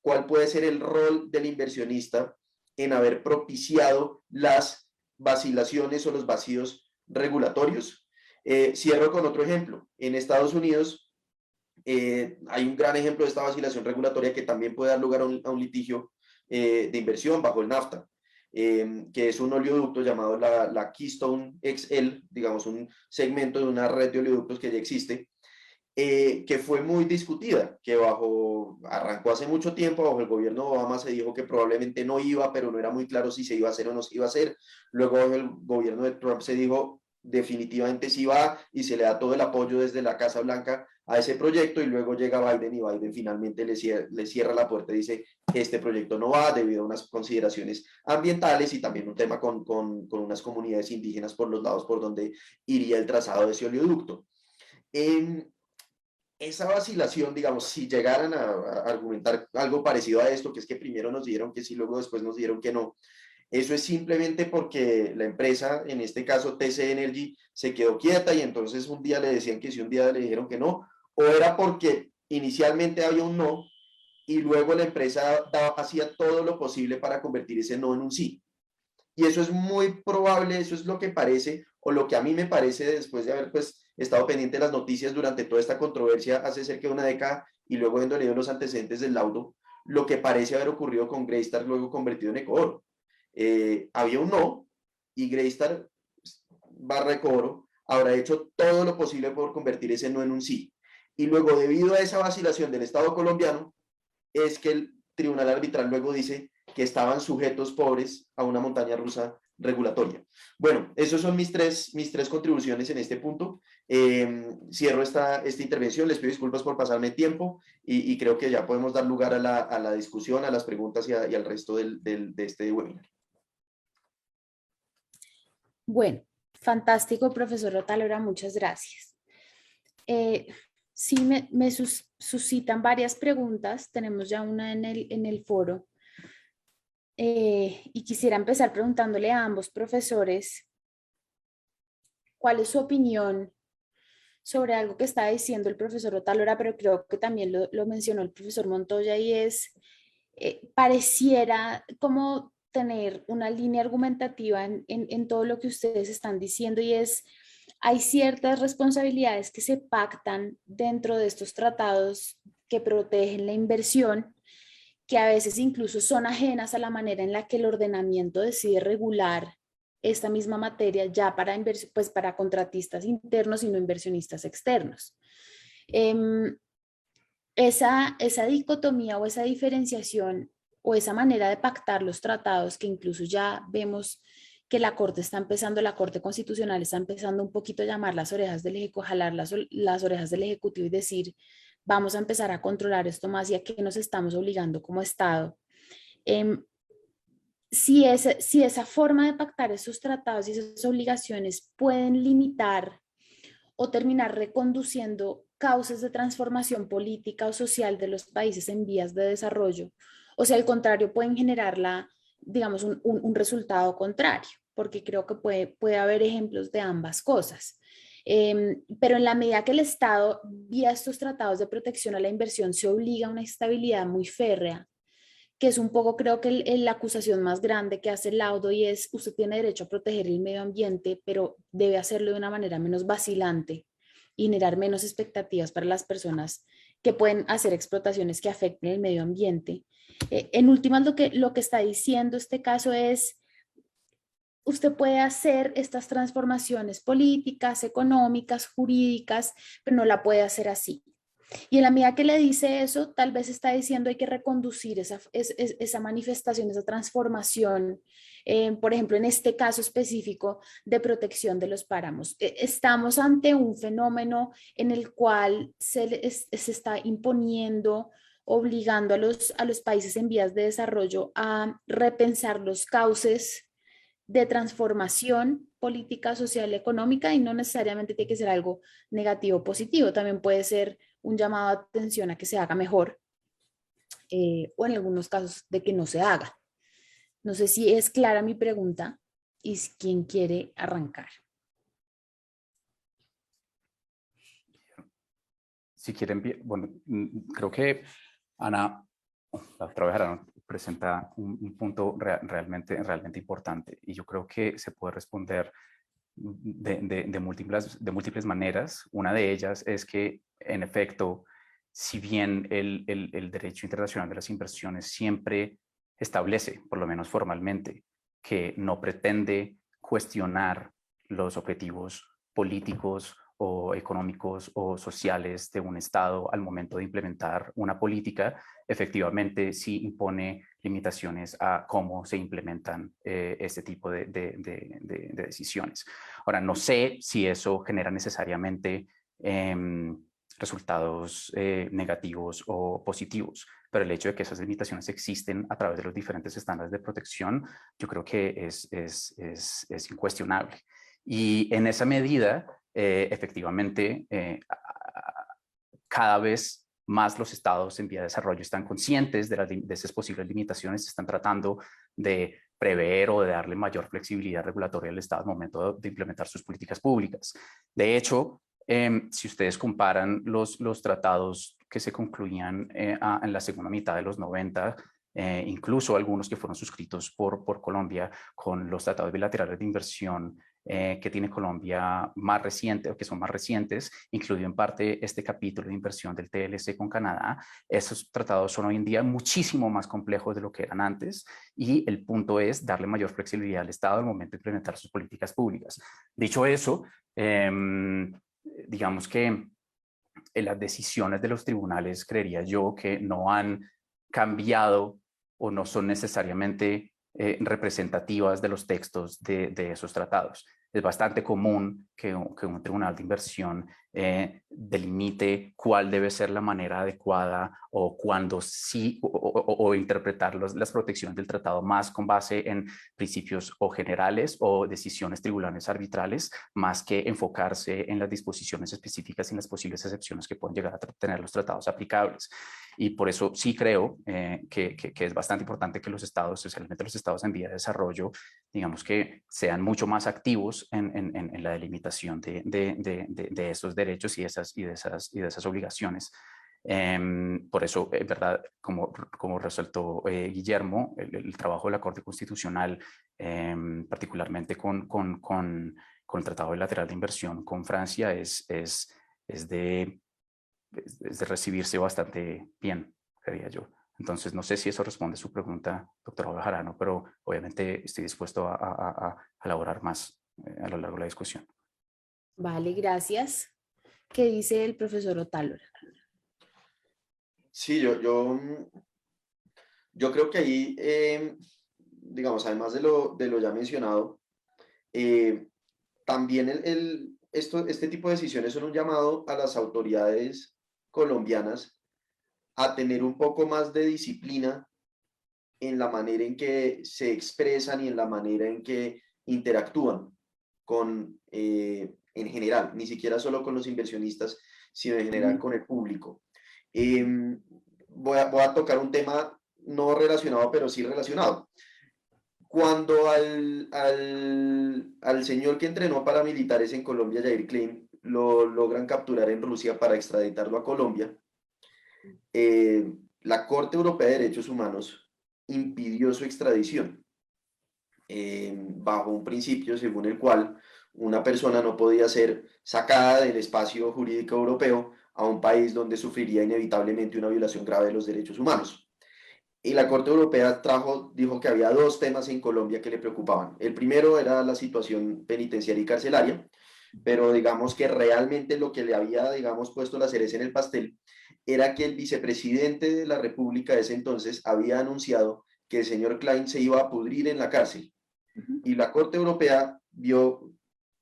cuál puede ser el rol del inversionista en haber propiciado las vacilaciones o los vacíos regulatorios. Cierro con otro ejemplo. En Estados Unidos hay un gran ejemplo de esta vacilación regulatoria que también puede dar lugar a un litigio de inversión bajo el NAFTA. Que es un oleoducto llamado la Keystone XL, digamos un segmento de una red de oleoductos que ya existe, que fue muy discutida, que arrancó hace mucho tiempo, bajo el gobierno de Obama se dijo que probablemente no iba, pero no era muy claro si se iba a hacer o no se iba a hacer. Luego bajo el gobierno de Trump se dijo definitivamente sí va, y se le da todo el apoyo desde la Casa Blanca a ese proyecto, y luego llega Biden y Biden finalmente le cierra la puerta y dice este proyecto no va debido a unas consideraciones ambientales y también un tema con unas comunidades indígenas por los lados por donde iría el trazado de ese oleoducto. Esa vacilación, digamos, si llegaran a argumentar algo parecido a esto, que es que primero nos dijeron que sí, luego después nos dijeron que no, eso es simplemente porque la empresa, en este caso TC Energy, se quedó quieta y entonces un día le decían que sí, un día le dijeron que no, o era porque inicialmente había un no y luego la empresa hacía todo lo posible para convertir ese no en un sí. Y eso es muy probable, eso es lo que parece, o lo que a mí me parece después de haber pues estado pendiente de las noticias durante toda esta controversia hace cerca de una década y luego habiendo leído los antecedentes del laudo, lo que parece haber ocurrido con Greystar luego convertido en Ecooro. Había un no y Greystar / Ecooro habrá hecho todo lo posible por convertir ese no en un sí. Y luego, debido a esa vacilación del Estado colombiano, es que el tribunal arbitral luego dice que estaban sujetos pobres a una montaña rusa regulatoria. Bueno, esas son mis tres contribuciones en este punto. Cierro esta intervención, les pido disculpas por pasarme tiempo y creo que ya podemos dar lugar a la discusión, a las preguntas y al resto de este webinar. Bueno, fantástico, profesor Otalora, muchas gracias. Sí, me suscitan varias preguntas, tenemos ya una en el foro. Y quisiera empezar preguntándole a ambos profesores cuál es su opinión sobre algo que está diciendo el profesor Otalora, pero creo que también lo mencionó el profesor Montoya, y es, pareciera como tener una línea argumentativa en todo lo que ustedes están diciendo, y es, hay ciertas responsabilidades que se pactan dentro de estos tratados que protegen la inversión, que a veces incluso son ajenas a la manera en la que el ordenamiento decide regular esta misma materia ya para, pues para contratistas internos y no inversionistas externos. Esa dicotomía o esa diferenciación o esa manera de pactar los tratados, que incluso ya vemos que la Corte Constitucional está empezando un poquito a llamar las orejas del Ejecutivo, jalar las orejas del Ejecutivo y decir, vamos a empezar a controlar esto más, y a qué nos estamos obligando como Estado. Si esa forma de pactar esos tratados y esas obligaciones pueden limitar o terminar reconduciendo causas de transformación política o social de los países en vías de desarrollo, o si al contrario pueden generar digamos, un resultado contrario, porque creo que puede haber ejemplos de ambas cosas. Pero en la medida que el Estado, vía estos tratados de protección a la inversión, se obliga a una estabilidad muy férrea, que es un poco, creo que la acusación más grande que hace el laudo, y es, usted tiene derecho a proteger el medio ambiente, pero debe hacerlo de una manera menos vacilante y generar menos expectativas para las personas que pueden hacer explotaciones que afecten el medio ambiente. En últimas, lo que está diciendo este caso es, usted puede hacer estas transformaciones políticas, económicas, jurídicas, pero no la puede hacer así. Y en la medida que le dice eso, tal vez está diciendo hay que reconducir esa manifestación, esa transformación, por ejemplo, en este caso específico de protección de los páramos. Estamos ante un fenómeno en el cual se está imponiendo, obligando a los países en vías de desarrollo a repensar los cauces de transformación política, social, económica, y no necesariamente tiene que ser algo negativo o positivo, también puede ser un llamado de atención a que se haga mejor, o en algunos casos de que no se haga. No sé si es clara mi pregunta y quién quiere arrancar. Si quieren, bueno, creo que Ana, la otra vez Ana presenta un punto realmente importante, y yo creo que se puede responder de múltiples maneras. Una de ellas es que, en efecto, si bien el derecho internacional de las inversiones siempre establece, por lo menos formalmente, que no pretende cuestionar los objetivos políticos o económicos o sociales de un Estado al momento de implementar una política, efectivamente sí impone limitaciones a cómo se implementan este tipo de decisiones. Ahora, no sé si eso genera necesariamente resultados negativos o positivos, pero el hecho de que esas limitaciones existen a través de los diferentes estándares de protección, yo creo que es incuestionable. Y en esa medida, efectivamente, cada vez más los estados en vía de desarrollo están conscientes de esas posibles limitaciones, están tratando de prever o de darle mayor flexibilidad regulatoria al Estado al momento de implementar sus políticas públicas. De hecho, si ustedes comparan los tratados que se concluían en la segunda mitad de los 90, incluso algunos que fueron suscritos por Colombia con los tratados bilaterales de inversión que tiene Colombia más reciente, o que son más recientes, incluido en parte este capítulo de inversión del TLC con Canadá. Esos tratados son hoy en día muchísimo más complejos de lo que eran antes, y el punto es darle mayor flexibilidad al Estado al momento de implementar sus políticas públicas. Dicho eso, digamos que las decisiones de los tribunales, creería yo, que no han cambiado o no son necesariamente representativas de los textos de esos tratados. Es bastante común que un tribunal de inversión delimite cuál debe ser la manera adecuada o cuándo sí, o interpretar las protecciones del tratado más con base en principios o generales o decisiones tribunales arbitrales, más que enfocarse en las disposiciones específicas y en las posibles excepciones que pueden llegar a tener los tratados aplicables. Y por eso sí creo que es bastante importante que los estados, especialmente los estados en vía de desarrollo, digamos que sean mucho más activos en la delimitación de esos derechos y de esas obligaciones. Por eso, en verdad, como resaltó Guillermo, el trabajo de la Corte Constitucional, particularmente con el Tratado Bilateral de Inversión con Francia, es de recibirse bastante bien, creía yo. Entonces, no sé si eso responde a su pregunta, doctora Bejarano, pero obviamente estoy dispuesto a elaborar más a lo largo de la discusión. Vale, gracias. ¿Qué dice el profesor Otálora? Sí, yo creo que ahí, digamos, además de lo ya mencionado, también este tipo de decisiones son un llamado a las autoridades colombianas a tener un poco más de disciplina en la manera en que se expresan y en la manera en que interactúan en general, ni siquiera solo con los inversionistas, sino en general con el público. Voy a tocar un tema no relacionado, pero sí relacionado. Cuando al señor que entrenó paramilitares en Colombia, Jair Klein, lo logran capturar en Rusia para extraditarlo a Colombia, la Corte Europea de Derechos Humanos impidió su extradición, bajo un principio según el cual una persona no podía ser sacada del espacio jurídico europeo a un país donde sufriría inevitablemente una violación grave de los derechos humanos. Y la Corte Europea dijo que había dos temas en Colombia que le preocupaban. El primero era la situación penitenciaria y carcelaria, pero digamos que realmente lo que le había, digamos, puesto la cereza en el pastel era que el vicepresidente de la República de ese entonces había anunciado que el señor Klein se iba a pudrir en la cárcel. Y la Corte Europea vio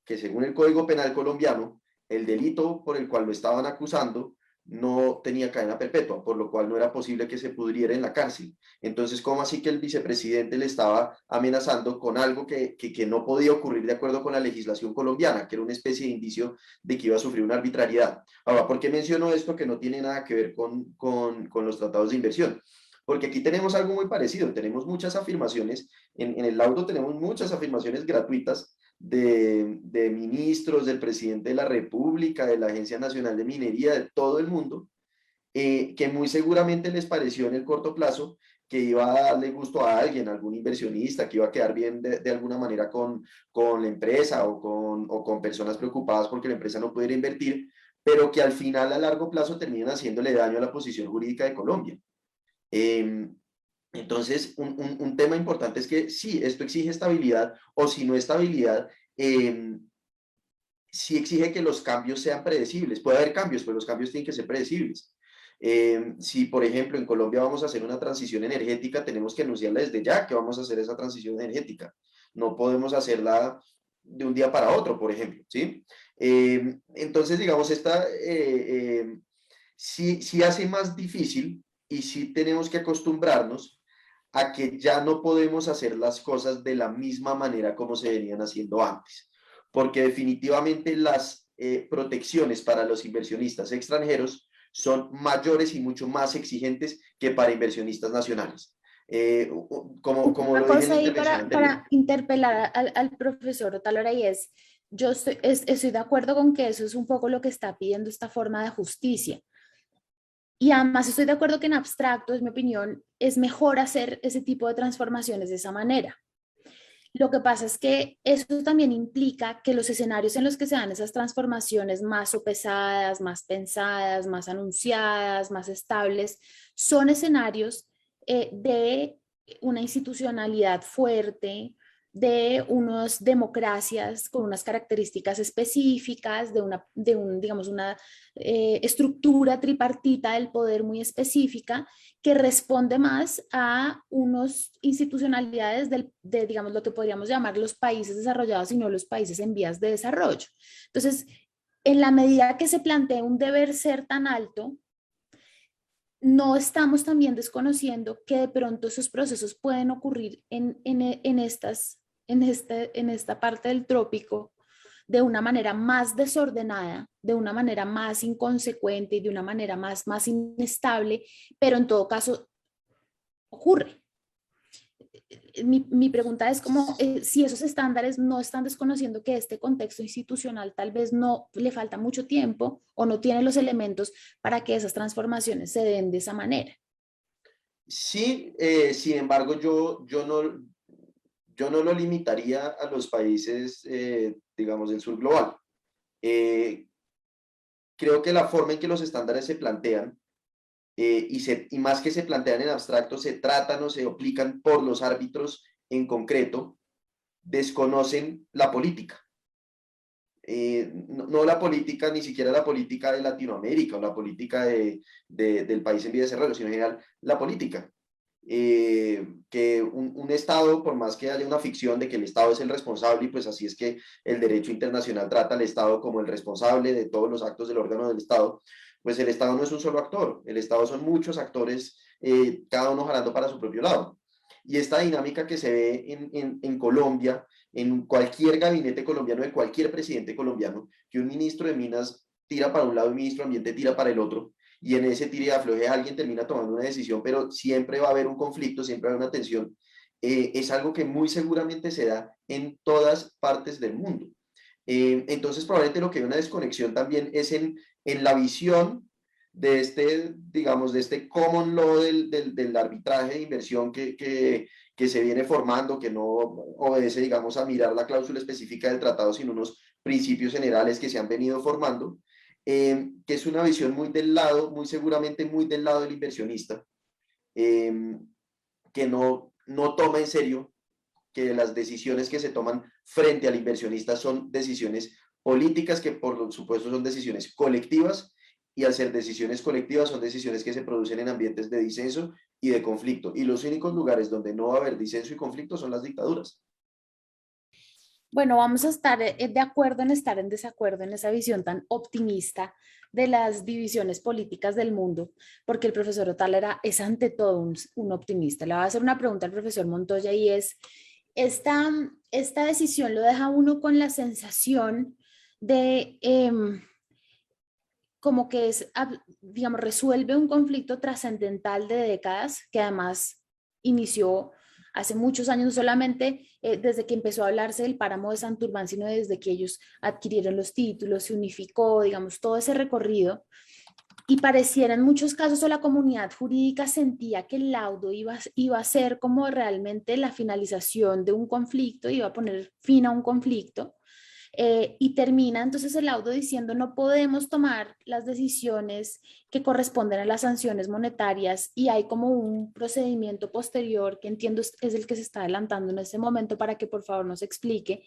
que según el Código Penal colombiano, el delito por el cual lo estaban acusando no tenía cadena perpetua, por lo cual no era posible que se pudriera en la cárcel. Entonces, ¿cómo así que el vicepresidente le estaba amenazando con algo que no podía ocurrir de acuerdo con la legislación colombiana, que era una especie de indicio de que iba a sufrir una arbitrariedad? Ahora, ¿por qué menciono esto que no tiene nada que ver con los tratados de inversión? Porque aquí tenemos algo muy parecido, tenemos muchas afirmaciones, en el laudo tenemos muchas afirmaciones gratuitas de ministros, del presidente de la República, de la Agencia Nacional de Minería, de todo el mundo, que muy seguramente les pareció en el corto plazo que iba a darle gusto a alguien, a algún inversionista, que iba a quedar bien de alguna manera con la empresa o con personas preocupadas porque la empresa no pudiera invertir, pero que al final a largo plazo terminan haciéndole daño a la posición jurídica de Colombia. Entonces, un tema importante es que sí, esto exige estabilidad, o si no estabilidad, sí exige que los cambios sean predecibles. Puede haber cambios, pero los cambios tienen que ser predecibles. Si, por ejemplo, en Colombia vamos a hacer una transición energética, tenemos que anunciarla desde ya que vamos a hacer esa transición energética. No podemos hacerla de un día para otro, por ejemplo, ¿sí? Entonces, digamos, sí hace más difícil y sí tenemos que acostumbrarnos a que ya no podemos hacer las cosas de la misma manera como se venían haciendo antes, porque definitivamente las protecciones para los inversionistas extranjeros son mayores y mucho más exigentes que para inversionistas nacionales. Como Una lo dije en cosa la ahí intervención anterior. para interpelar al profesor Otálora, y es, yo estoy de acuerdo con que eso es un poco lo que está pidiendo esta forma de justicia. Y además estoy de acuerdo que en abstracto, es mi opinión, es mejor hacer ese tipo de transformaciones de esa manera. Lo que pasa es que eso también implica que los escenarios en los que se dan esas transformaciones más sopesadas, más pensadas, más anunciadas, más estables, son escenarios de una institucionalidad fuerte, de unas democracias con unas características específicas, digamos, una estructura tripartita del poder muy específica que responde más a unas institucionalidades digamos, lo que podríamos llamar los países desarrollados y no los países en vías de desarrollo. Entonces, en la medida que se plantea un deber ser tan alto, no estamos también desconociendo que de pronto esos procesos pueden ocurrir en esta parte del trópico de una manera más desordenada, de una manera más inconsecuente y de una manera más inestable, pero en todo caso ocurre. Mi pregunta es como si esos estándares no están desconociendo que este contexto institucional tal vez no le falta mucho tiempo o no tiene los elementos para que esas transformaciones se den de esa manera. Sí, sin embargo, yo no lo limitaría a los países, digamos, del sur global. Creo que la forma en que los estándares se plantean, y más que se plantean en abstracto, se tratan o se aplican por los árbitros en concreto, desconocen la política. No la política, ni siquiera la política de Latinoamérica o la política del país en vía de desarrollo, sino en general la política. Que un Estado, por más que haya una ficción de que el Estado es el responsable, y pues así es que el derecho internacional trata al Estado como el responsable de todos los actos del órgano del Estado, pues el Estado no es un solo actor, el Estado son muchos actores, cada uno jalando para su propio lado. Y esta dinámica que se ve en Colombia, en cualquier gabinete colombiano, de cualquier presidente colombiano, que un ministro de Minas tira para un lado y un ministro de Ambiente tira para el otro, y en ese tire y afloje alguien termina tomando una decisión, pero siempre va a haber un conflicto, siempre va a haber una tensión, es algo que muy seguramente se da en todas partes del mundo. Entonces, probablemente lo que hay una desconexión también es en la visión de este, digamos, de este common law del arbitraje de inversión que se viene formando, que no obedece, digamos, a mirar la cláusula específica del tratado, sino unos principios generales que se han venido formando, que es una visión muy del lado, muy seguramente muy del lado del inversionista, que no toma en serio que las decisiones que se toman frente al inversionista son decisiones políticas, que por supuesto son decisiones colectivas, y al ser decisiones colectivas son decisiones que se producen en ambientes de disenso y de conflicto. Y los únicos lugares donde no va a haber disenso y conflicto son las dictaduras. Bueno, vamos a estar de acuerdo en estar en desacuerdo en esa visión tan optimista de las divisiones políticas del mundo, porque el profesor Otálora es ante todo un optimista. Le voy a hacer una pregunta al profesor Montoya y es, esta decisión lo deja uno con la sensación de como que es, digamos, resuelve un conflicto trascendental de décadas que además inició hace muchos años, no solamente desde que empezó a hablarse del páramo de Santurbán, sino desde que ellos adquirieron los títulos, se unificó, digamos, todo ese recorrido. Y pareciera en muchos casos o la comunidad jurídica sentía que el laudo iba a ser como realmente la finalización de un conflicto, iba a poner fin a un conflicto. Y termina entonces el laudo diciendo no podemos tomar las decisiones que corresponden a las sanciones monetarias y hay como un procedimiento posterior que entiendo es el que se está adelantando en este momento para que por favor nos explique.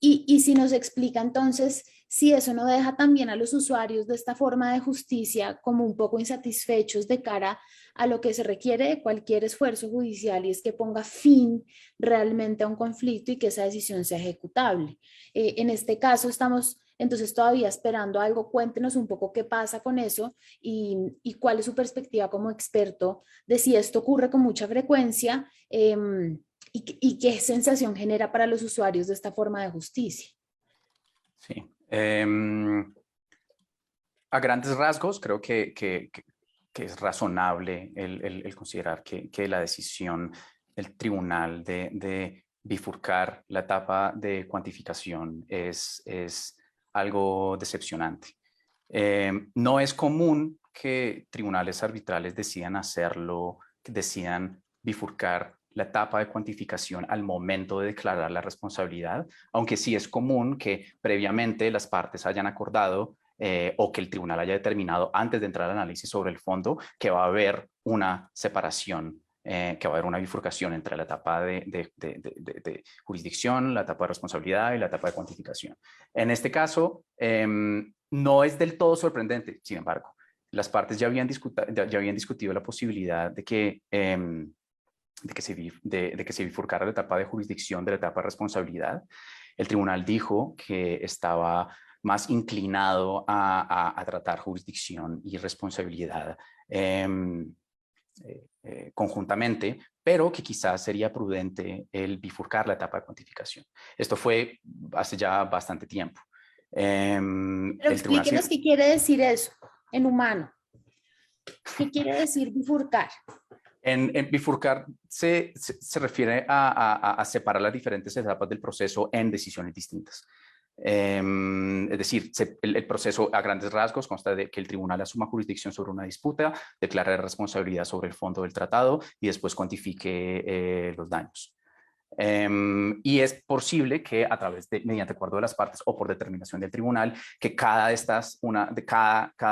Y si nos explica entonces si eso no deja también a los usuarios de esta forma de justicia como un poco insatisfechos de cara a lo que se requiere de cualquier esfuerzo judicial y es que ponga fin realmente a un conflicto y que esa decisión sea ejecutable. En este caso estamos entonces todavía esperando algo. Cuéntenos un poco qué pasa con eso y cuál es su perspectiva como experto de si esto ocurre con mucha frecuencia y qué sensación genera para los usuarios de esta forma de justicia. Sí. A grandes rasgos, creo que es razonable el considerar que la decisión del tribunal de bifurcar la etapa de cuantificación es algo decepcionante. No es común que tribunales arbitrales decidan hacerlo, que decidan bifurcar la etapa de cuantificación al momento de declarar la responsabilidad, aunque sí es común que previamente las partes hayan acordado o que el tribunal haya determinado antes de entrar al análisis sobre el fondo que va a haber una separación, que va a haber una bifurcación entre la etapa de jurisdicción, la etapa de responsabilidad y la etapa de cuantificación. En este caso, no es del todo sorprendente, sin embargo. Las partes ya habían discutido la posibilidad de que se bifurcara la etapa de jurisdicción de la etapa de responsabilidad. El tribunal dijo que estaba más inclinado a tratar jurisdicción y responsabilidad conjuntamente, pero que quizás sería prudente el bifurcar la etapa de cuantificación. Esto fue hace ya bastante tiempo. Pero explíquenos qué quiere decir eso en humano. ¿Qué quiere decir bifurcar? En bifurcar se refiere a separar las diferentes etapas del proceso en decisiones distintas. Es decir, el proceso a grandes rasgos consta de que el tribunal asuma jurisdicción sobre una disputa, declare responsabilidad sobre el fondo del tratado y después cuantifique los daños. Y es posible que a través mediante acuerdo de las partes o por determinación del tribunal, que cada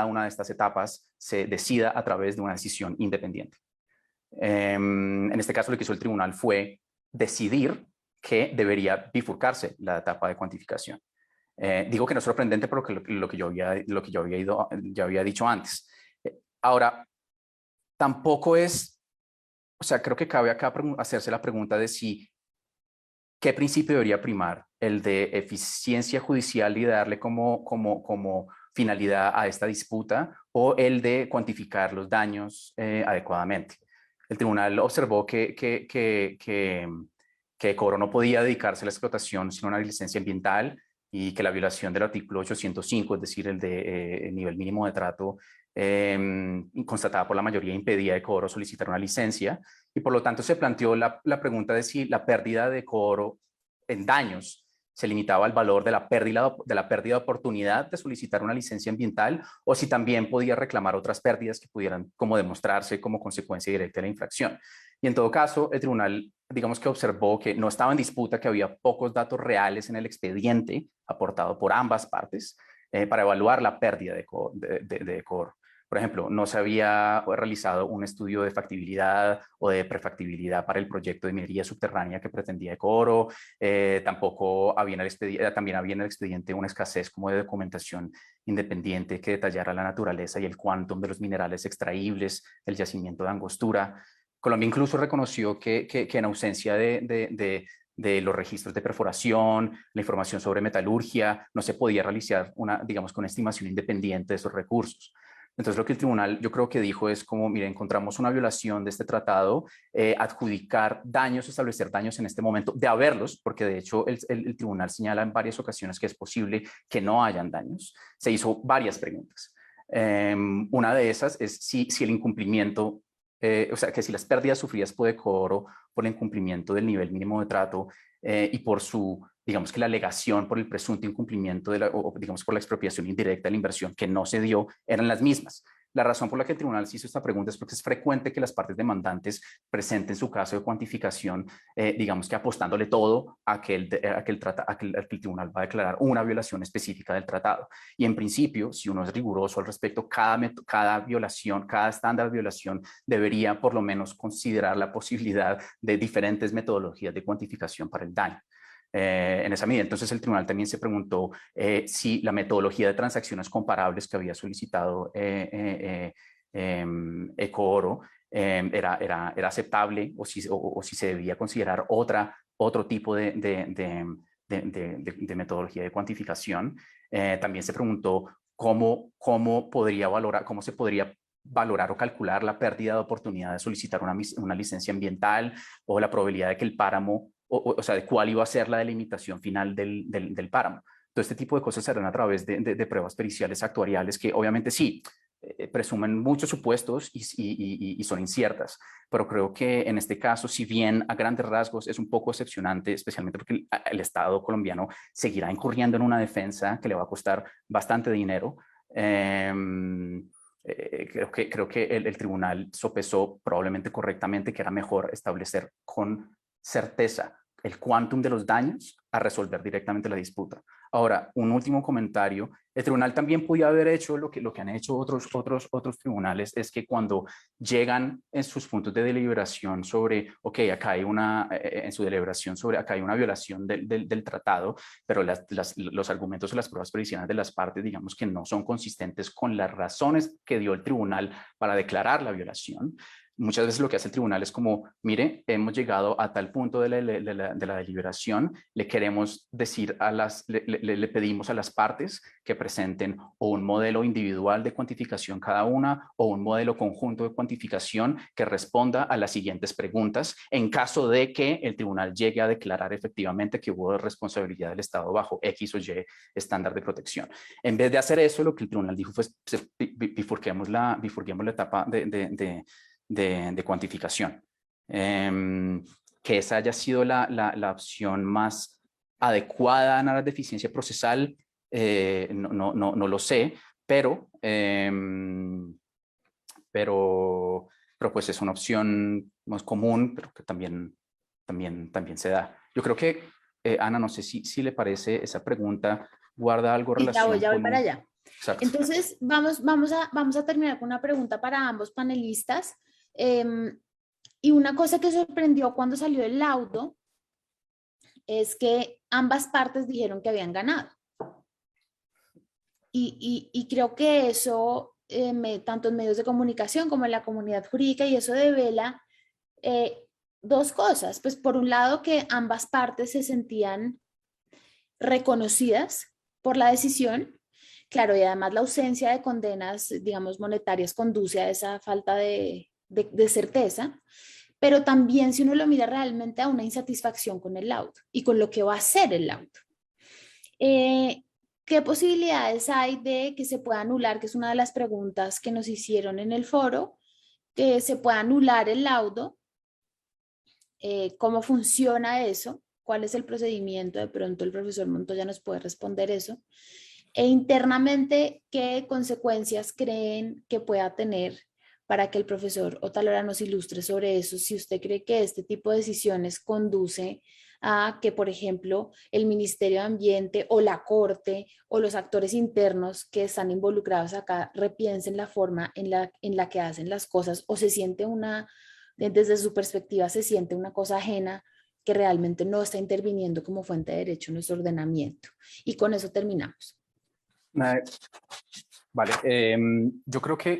una de estas etapas se decida a través de una decisión independiente. En este caso, lo que hizo el tribunal fue decidir que debería bifurcarse la etapa de cuantificación. Digo que no es sorprendente por lo que yo había dicho antes. Ahora, tampoco es, o sea, creo que cabe acá hacerse la pregunta de si qué principio debería primar, el de eficiencia judicial y darle como finalidad a esta disputa, o el de cuantificar los daños adecuadamente. El tribunal observó que Ecoro no podía dedicarse a la explotación sin una licencia ambiental y que la violación del artículo 805, es decir, el de nivel mínimo de trato constatada por la mayoría, impedía a Ecoro solicitar una licencia, y por lo tanto se planteó la pregunta de si la pérdida de Ecoro en daños se limitaba al valor de la pérdida de oportunidad de solicitar una licencia ambiental, o si también podía reclamar otras pérdidas que pudieran como demostrarse como consecuencia directa de la infracción. Y en todo caso, el tribunal, digamos que observó que no estaba en disputa, que había pocos datos reales en el expediente aportado por ambas partes para evaluar la pérdida de Ecoro. Por ejemplo, no se había realizado un estudio de factibilidad o de prefactibilidad para el proyecto de minería subterránea que pretendía Ecoro. Tampoco había también había en el expediente una escasez como de documentación independiente que detallara la naturaleza y el quantum de los minerales extraíbles del yacimiento de Angostura. Colombia incluso reconoció que en ausencia de los registros de perforación, la información sobre metalurgia, no se podía realizar una estimación independiente de esos recursos. Entonces lo que el tribunal yo creo que dijo es como, mire, encontramos una violación de este tratado, adjudicar daños, establecer daños en este momento, de haberlos, porque de hecho el tribunal señala en varias ocasiones que es posible que no hayan daños. Se hizo varias preguntas. Una de esas es si el incumplimiento, o sea, que si las pérdidas sufridas por Ecoro por el incumplimiento del nivel mínimo de trato y por digamos que la alegación por el presunto incumplimiento o digamos por la expropiación indirecta de la inversión que no se dio, eran las mismas. La razón por la que el tribunal se hizo esta pregunta es porque es frecuente que las partes demandantes presenten su caso de cuantificación, digamos que apostándole todo a que el tribunal va a declarar una violación específica del tratado. Y en principio, si uno es riguroso al respecto, cada violación, cada estándar de violación debería por lo menos considerar la posibilidad de diferentes metodologías de cuantificación para el daño. En esa medida, entonces el tribunal también se preguntó si la metodología de transacciones comparables que había solicitado Ecoro era aceptable o si se debía considerar otro tipo de metodología de cuantificación. También se preguntó cómo se podría valorar o calcular la pérdida de oportunidad de solicitar una licencia ambiental o la probabilidad de que el páramo, o sea, de cuál iba a ser la delimitación final del páramo. Todo este tipo de cosas se harán a través de pruebas periciales actuariales que obviamente sí, presumen muchos supuestos y son inciertas, pero creo que en este caso, si bien a grandes rasgos es un poco decepcionante, especialmente porque el Estado colombiano seguirá incurriendo en una defensa que le va a costar bastante dinero, creo que el tribunal sopesó probablemente correctamente que era mejor establecer con certeza el quantum de los daños a resolver directamente la disputa. Ahora, un último comentario. El tribunal también podía haber hecho lo que han hecho otros tribunales, es que cuando llegan en sus puntos de deliberación sobre, ok, acá hay en su deliberación sobre, acá hay una violación del tratado, pero los argumentos o las pruebas provisionales de las partes, digamos que no son consistentes con las razones que dio el tribunal para declarar la violación. Muchas veces lo que hace el tribunal es como, mire, hemos llegado a tal punto de la deliberación, le queremos decir le pedimos a las partes que presenten o un modelo individual de cuantificación cada una o un modelo conjunto de cuantificación que responda a las siguientes preguntas en caso de que el tribunal llegue a declarar efectivamente que hubo responsabilidad del Estado bajo X o Y estándar de protección. En vez de hacer eso, lo que el tribunal dijo fue bifurquemos la etapa de cuantificación. Que esa haya sido la opción más adecuada a la deficiencia procesal, no lo sé, pero pues es una opción más común, pero que también se da. Yo creo que, Ana, no sé si le parece esa pregunta guarda algo Sí, relación ya voy con... para allá. Exacto. Entonces, vamos a terminar con una pregunta para ambos panelistas. Y una cosa que sorprendió cuando salió el laudo es que ambas partes dijeron que habían ganado. Y creo que eso, tanto en medios de comunicación como en la comunidad jurídica, y eso devela dos cosas. Pues por un lado que ambas partes se sentían reconocidas por la decisión. Claro, y además la ausencia de condenas, digamos, monetarias conduce a esa falta de certeza, pero también si uno lo mira realmente a una insatisfacción con el laudo y con lo que va a hacer el laudo. ¿Qué posibilidades hay de que se pueda anular? Que es una de las preguntas que nos hicieron en el foro, que se pueda anular el laudo. ¿Cómo funciona eso? ¿Cuál es el procedimiento? De pronto el profesor Montoya nos puede responder eso. E internamente, ¿qué consecuencias creen que pueda tener para que el profesor Otalora nos ilustre sobre eso? Si usted cree que este tipo de decisiones conduce a que, por ejemplo, el Ministerio de Ambiente o la Corte o los actores internos que están involucrados acá repiensen la forma en la que hacen las cosas, o se siente desde su perspectiva, se siente una cosa ajena que realmente no está interviniendo como fuente de derecho en nuestro ordenamiento. Y con eso terminamos. Vale, yo creo que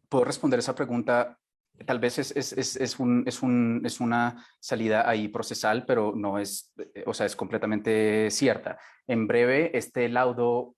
puedo responder esa pregunta. Tal vez es una salida ahí procesal, pero no es, o sea, es completamente cierta. En breve, este laudo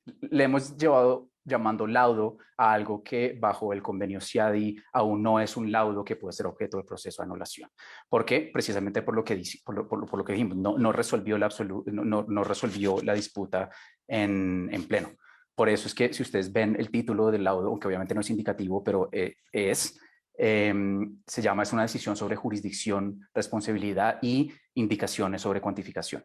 le hemos llevado llamando laudo a algo que bajo el convenio CIADI aún no es un laudo que puede ser objeto de proceso de anulación. ¿Por qué? Precisamente por lo que dijimos, no resolvió no resolvió la disputa en pleno. Por eso es que si ustedes ven el título del laudo, aunque obviamente no es indicativo, pero se llama, es una decisión sobre jurisdicción, responsabilidad y indicaciones sobre cuantificación.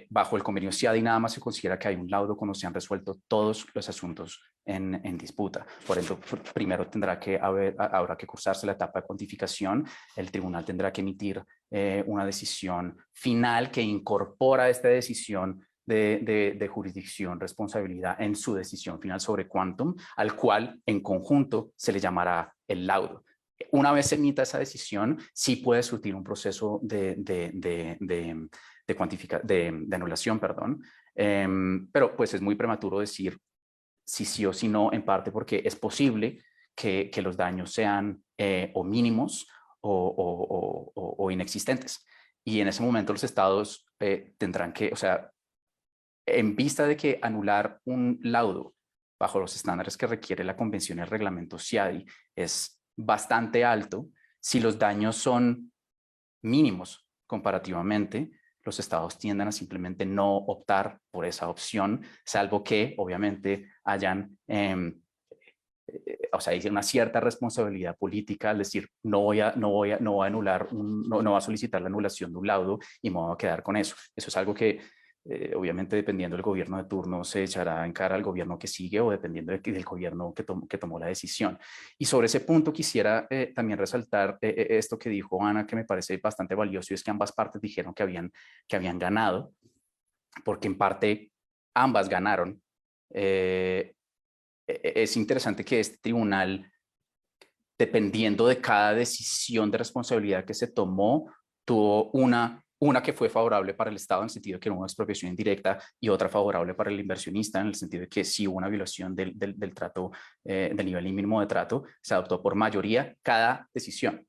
Bajo el convenio CIADI nada más se considera que hay un laudo cuando se han resuelto todos los asuntos en disputa. Por ejemplo, primero habrá que cursarse la etapa de cuantificación. El tribunal tendrá que emitir una decisión final que incorpora esta decisión de jurisdicción, responsabilidad en su decisión final sobre quantum, al cual en conjunto se le llamará el laudo. Una vez se emita esa decisión, sí puede surtir un proceso de anulación, perdón, pero pues es muy prematuro decir si sí o si no, en parte porque es posible que los daños sean o mínimos o inexistentes. Y en ese momento los estados tendrán que, o sea, en vista de que anular un laudo bajo los estándares que requiere la convención y el reglamento CIADI es bastante alto, si los daños son mínimos comparativamente, los estados tienden a simplemente no optar por esa opción, salvo que obviamente hayan, o sea, hay una cierta responsabilidad política, es decir, no voy a anular, no va a solicitar la anulación de un laudo y me voy a quedar con eso. Eso es algo que Obviamente, dependiendo del gobierno de turno, se echará en cara al gobierno que sigue o dependiendo del gobierno que tomó la decisión. Y sobre ese punto quisiera también resaltar esto que dijo Ana, que me parece bastante valioso, y es que ambas partes dijeron que habían ganado, porque en parte ambas ganaron. Es interesante que este tribunal, dependiendo de cada decisión de responsabilidad que se tomó, tuvo una que fue favorable para el Estado en el sentido de que era una expropiación indirecta y otra favorable para el inversionista en el sentido de que sí hubo una violación del trato, del nivel mínimo de trato, se adoptó por mayoría cada decisión.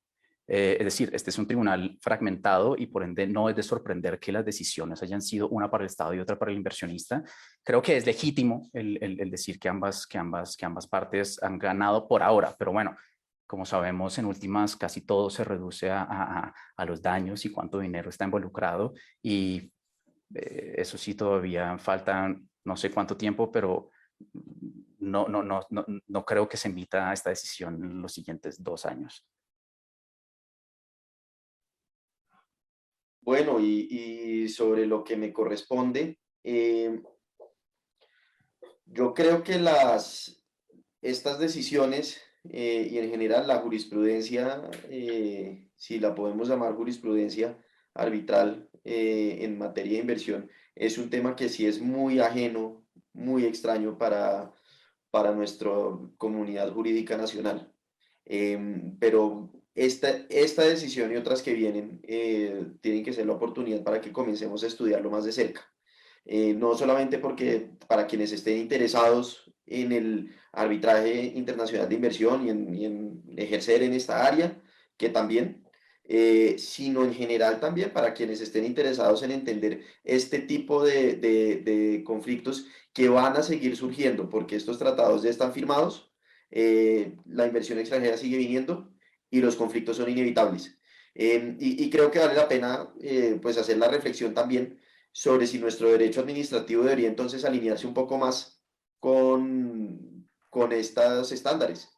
Es decir, este es un tribunal fragmentado y por ende no es de sorprender que las decisiones hayan sido una para el Estado y otra para el inversionista. Creo que es legítimo el decir que ambas partes han ganado por ahora, pero bueno, como sabemos, en últimas casi todo se reduce a los daños y cuánto dinero está involucrado, y eso sí, todavía faltan no sé cuánto tiempo, pero no creo que se emita esta decisión en los siguientes 2 años. Bueno, y sobre lo que me corresponde, yo creo que estas decisiones y en general la jurisprudencia, si la podemos llamar jurisprudencia arbitral en materia de inversión, es un tema que sí es muy ajeno, muy extraño para nuestra comunidad jurídica nacional. Pero esta decisión y otras que vienen tienen que ser la oportunidad para que comencemos a estudiarlo más de cerca. No solamente porque para quienes estén interesados en el arbitraje internacional de inversión y en ejercer en esta área, que también, sino en general también para quienes estén interesados en entender este tipo de conflictos que van a seguir surgiendo, porque estos tratados ya están firmados, la inversión extranjera sigue viniendo y los conflictos son inevitables. Y creo que vale la pena pues hacer la reflexión también sobre si nuestro derecho administrativo debería entonces alinearse un poco más con estos estándares,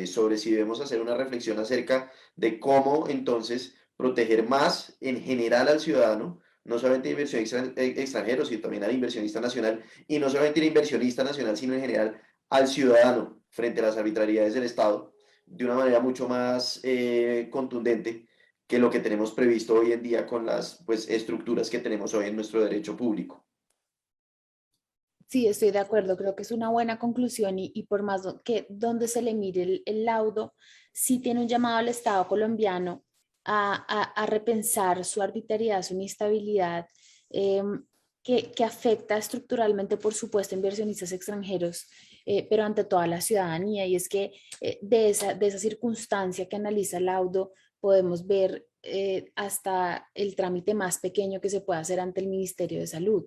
sobre si debemos hacer una reflexión acerca de cómo entonces proteger más en general al ciudadano, no solamente a inversión extranjero, sino también al inversionista nacional, y no solamente al inversionista nacional, sino en general al ciudadano frente a las arbitrariedades del Estado, de una manera mucho más contundente que lo que tenemos previsto hoy en día con las pues, estructuras que tenemos hoy en nuestro derecho público. Sí, estoy de acuerdo, creo que es una buena conclusión y por más que donde se le mire el laudo, sí tiene un llamado al Estado colombiano a repensar su arbitrariedad, su inestabilidad, que afecta estructuralmente, por supuesto, a inversionistas extranjeros, pero ante toda la ciudadanía. Y es que de esa circunstancia que analiza el laudo podemos ver hasta el trámite más pequeño que se puede hacer ante el Ministerio de Salud.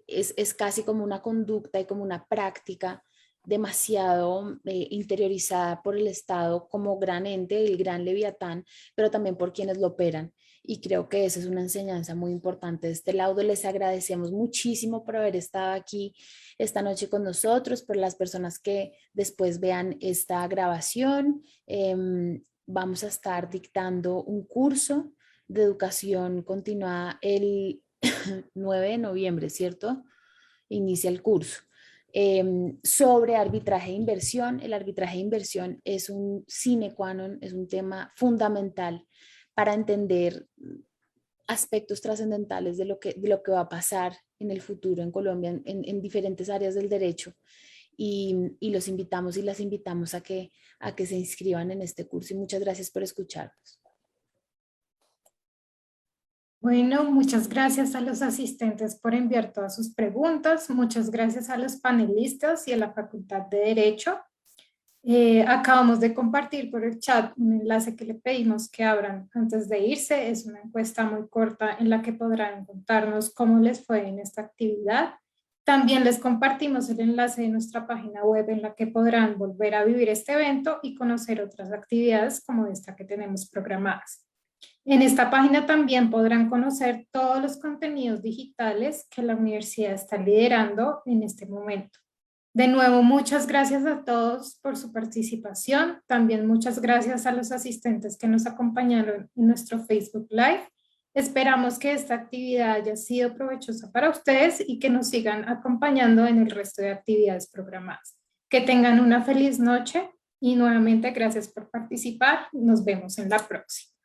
Es casi como una conducta y como una práctica demasiado interiorizada por el Estado como gran ente, el gran leviatán, pero también por quienes lo operan. Y creo que esa es una enseñanza muy importante de este laudo. Les agradecemos muchísimo por haber estado aquí esta noche con nosotros, por las personas que después vean esta grabación. Vamos a estar dictando un curso de educación continuada el 9 de noviembre, ¿cierto? Inicia el curso. Sobre arbitraje de inversión. El arbitraje de inversión es un sine qua non, es un tema fundamental para entender aspectos trascendentales de lo que va a pasar en el futuro en Colombia en diferentes áreas del derecho. Y los invitamos y las invitamos a que se inscriban en este curso. Y muchas gracias por escucharnos. Bueno, muchas gracias a los asistentes por enviar todas sus preguntas. Muchas gracias a los panelistas y a la Facultad de Derecho. Acabamos de compartir por el chat un enlace que le pedimos que abran antes de irse. Es una encuesta muy corta en la que podrán contarnos cómo les fue en esta actividad. También les compartimos el enlace de nuestra página web en la que podrán volver a vivir este evento y conocer otras actividades como esta que tenemos programadas. En esta página también podrán conocer todos los contenidos digitales que la universidad está liderando en este momento. De nuevo, muchas gracias a todos por su participación. También muchas gracias a los asistentes que nos acompañaron en nuestro Facebook Live. Esperamos que esta actividad haya sido provechosa para ustedes y que nos sigan acompañando en el resto de actividades programadas. Que tengan una feliz noche y nuevamente gracias por participar. Nos vemos en la próxima.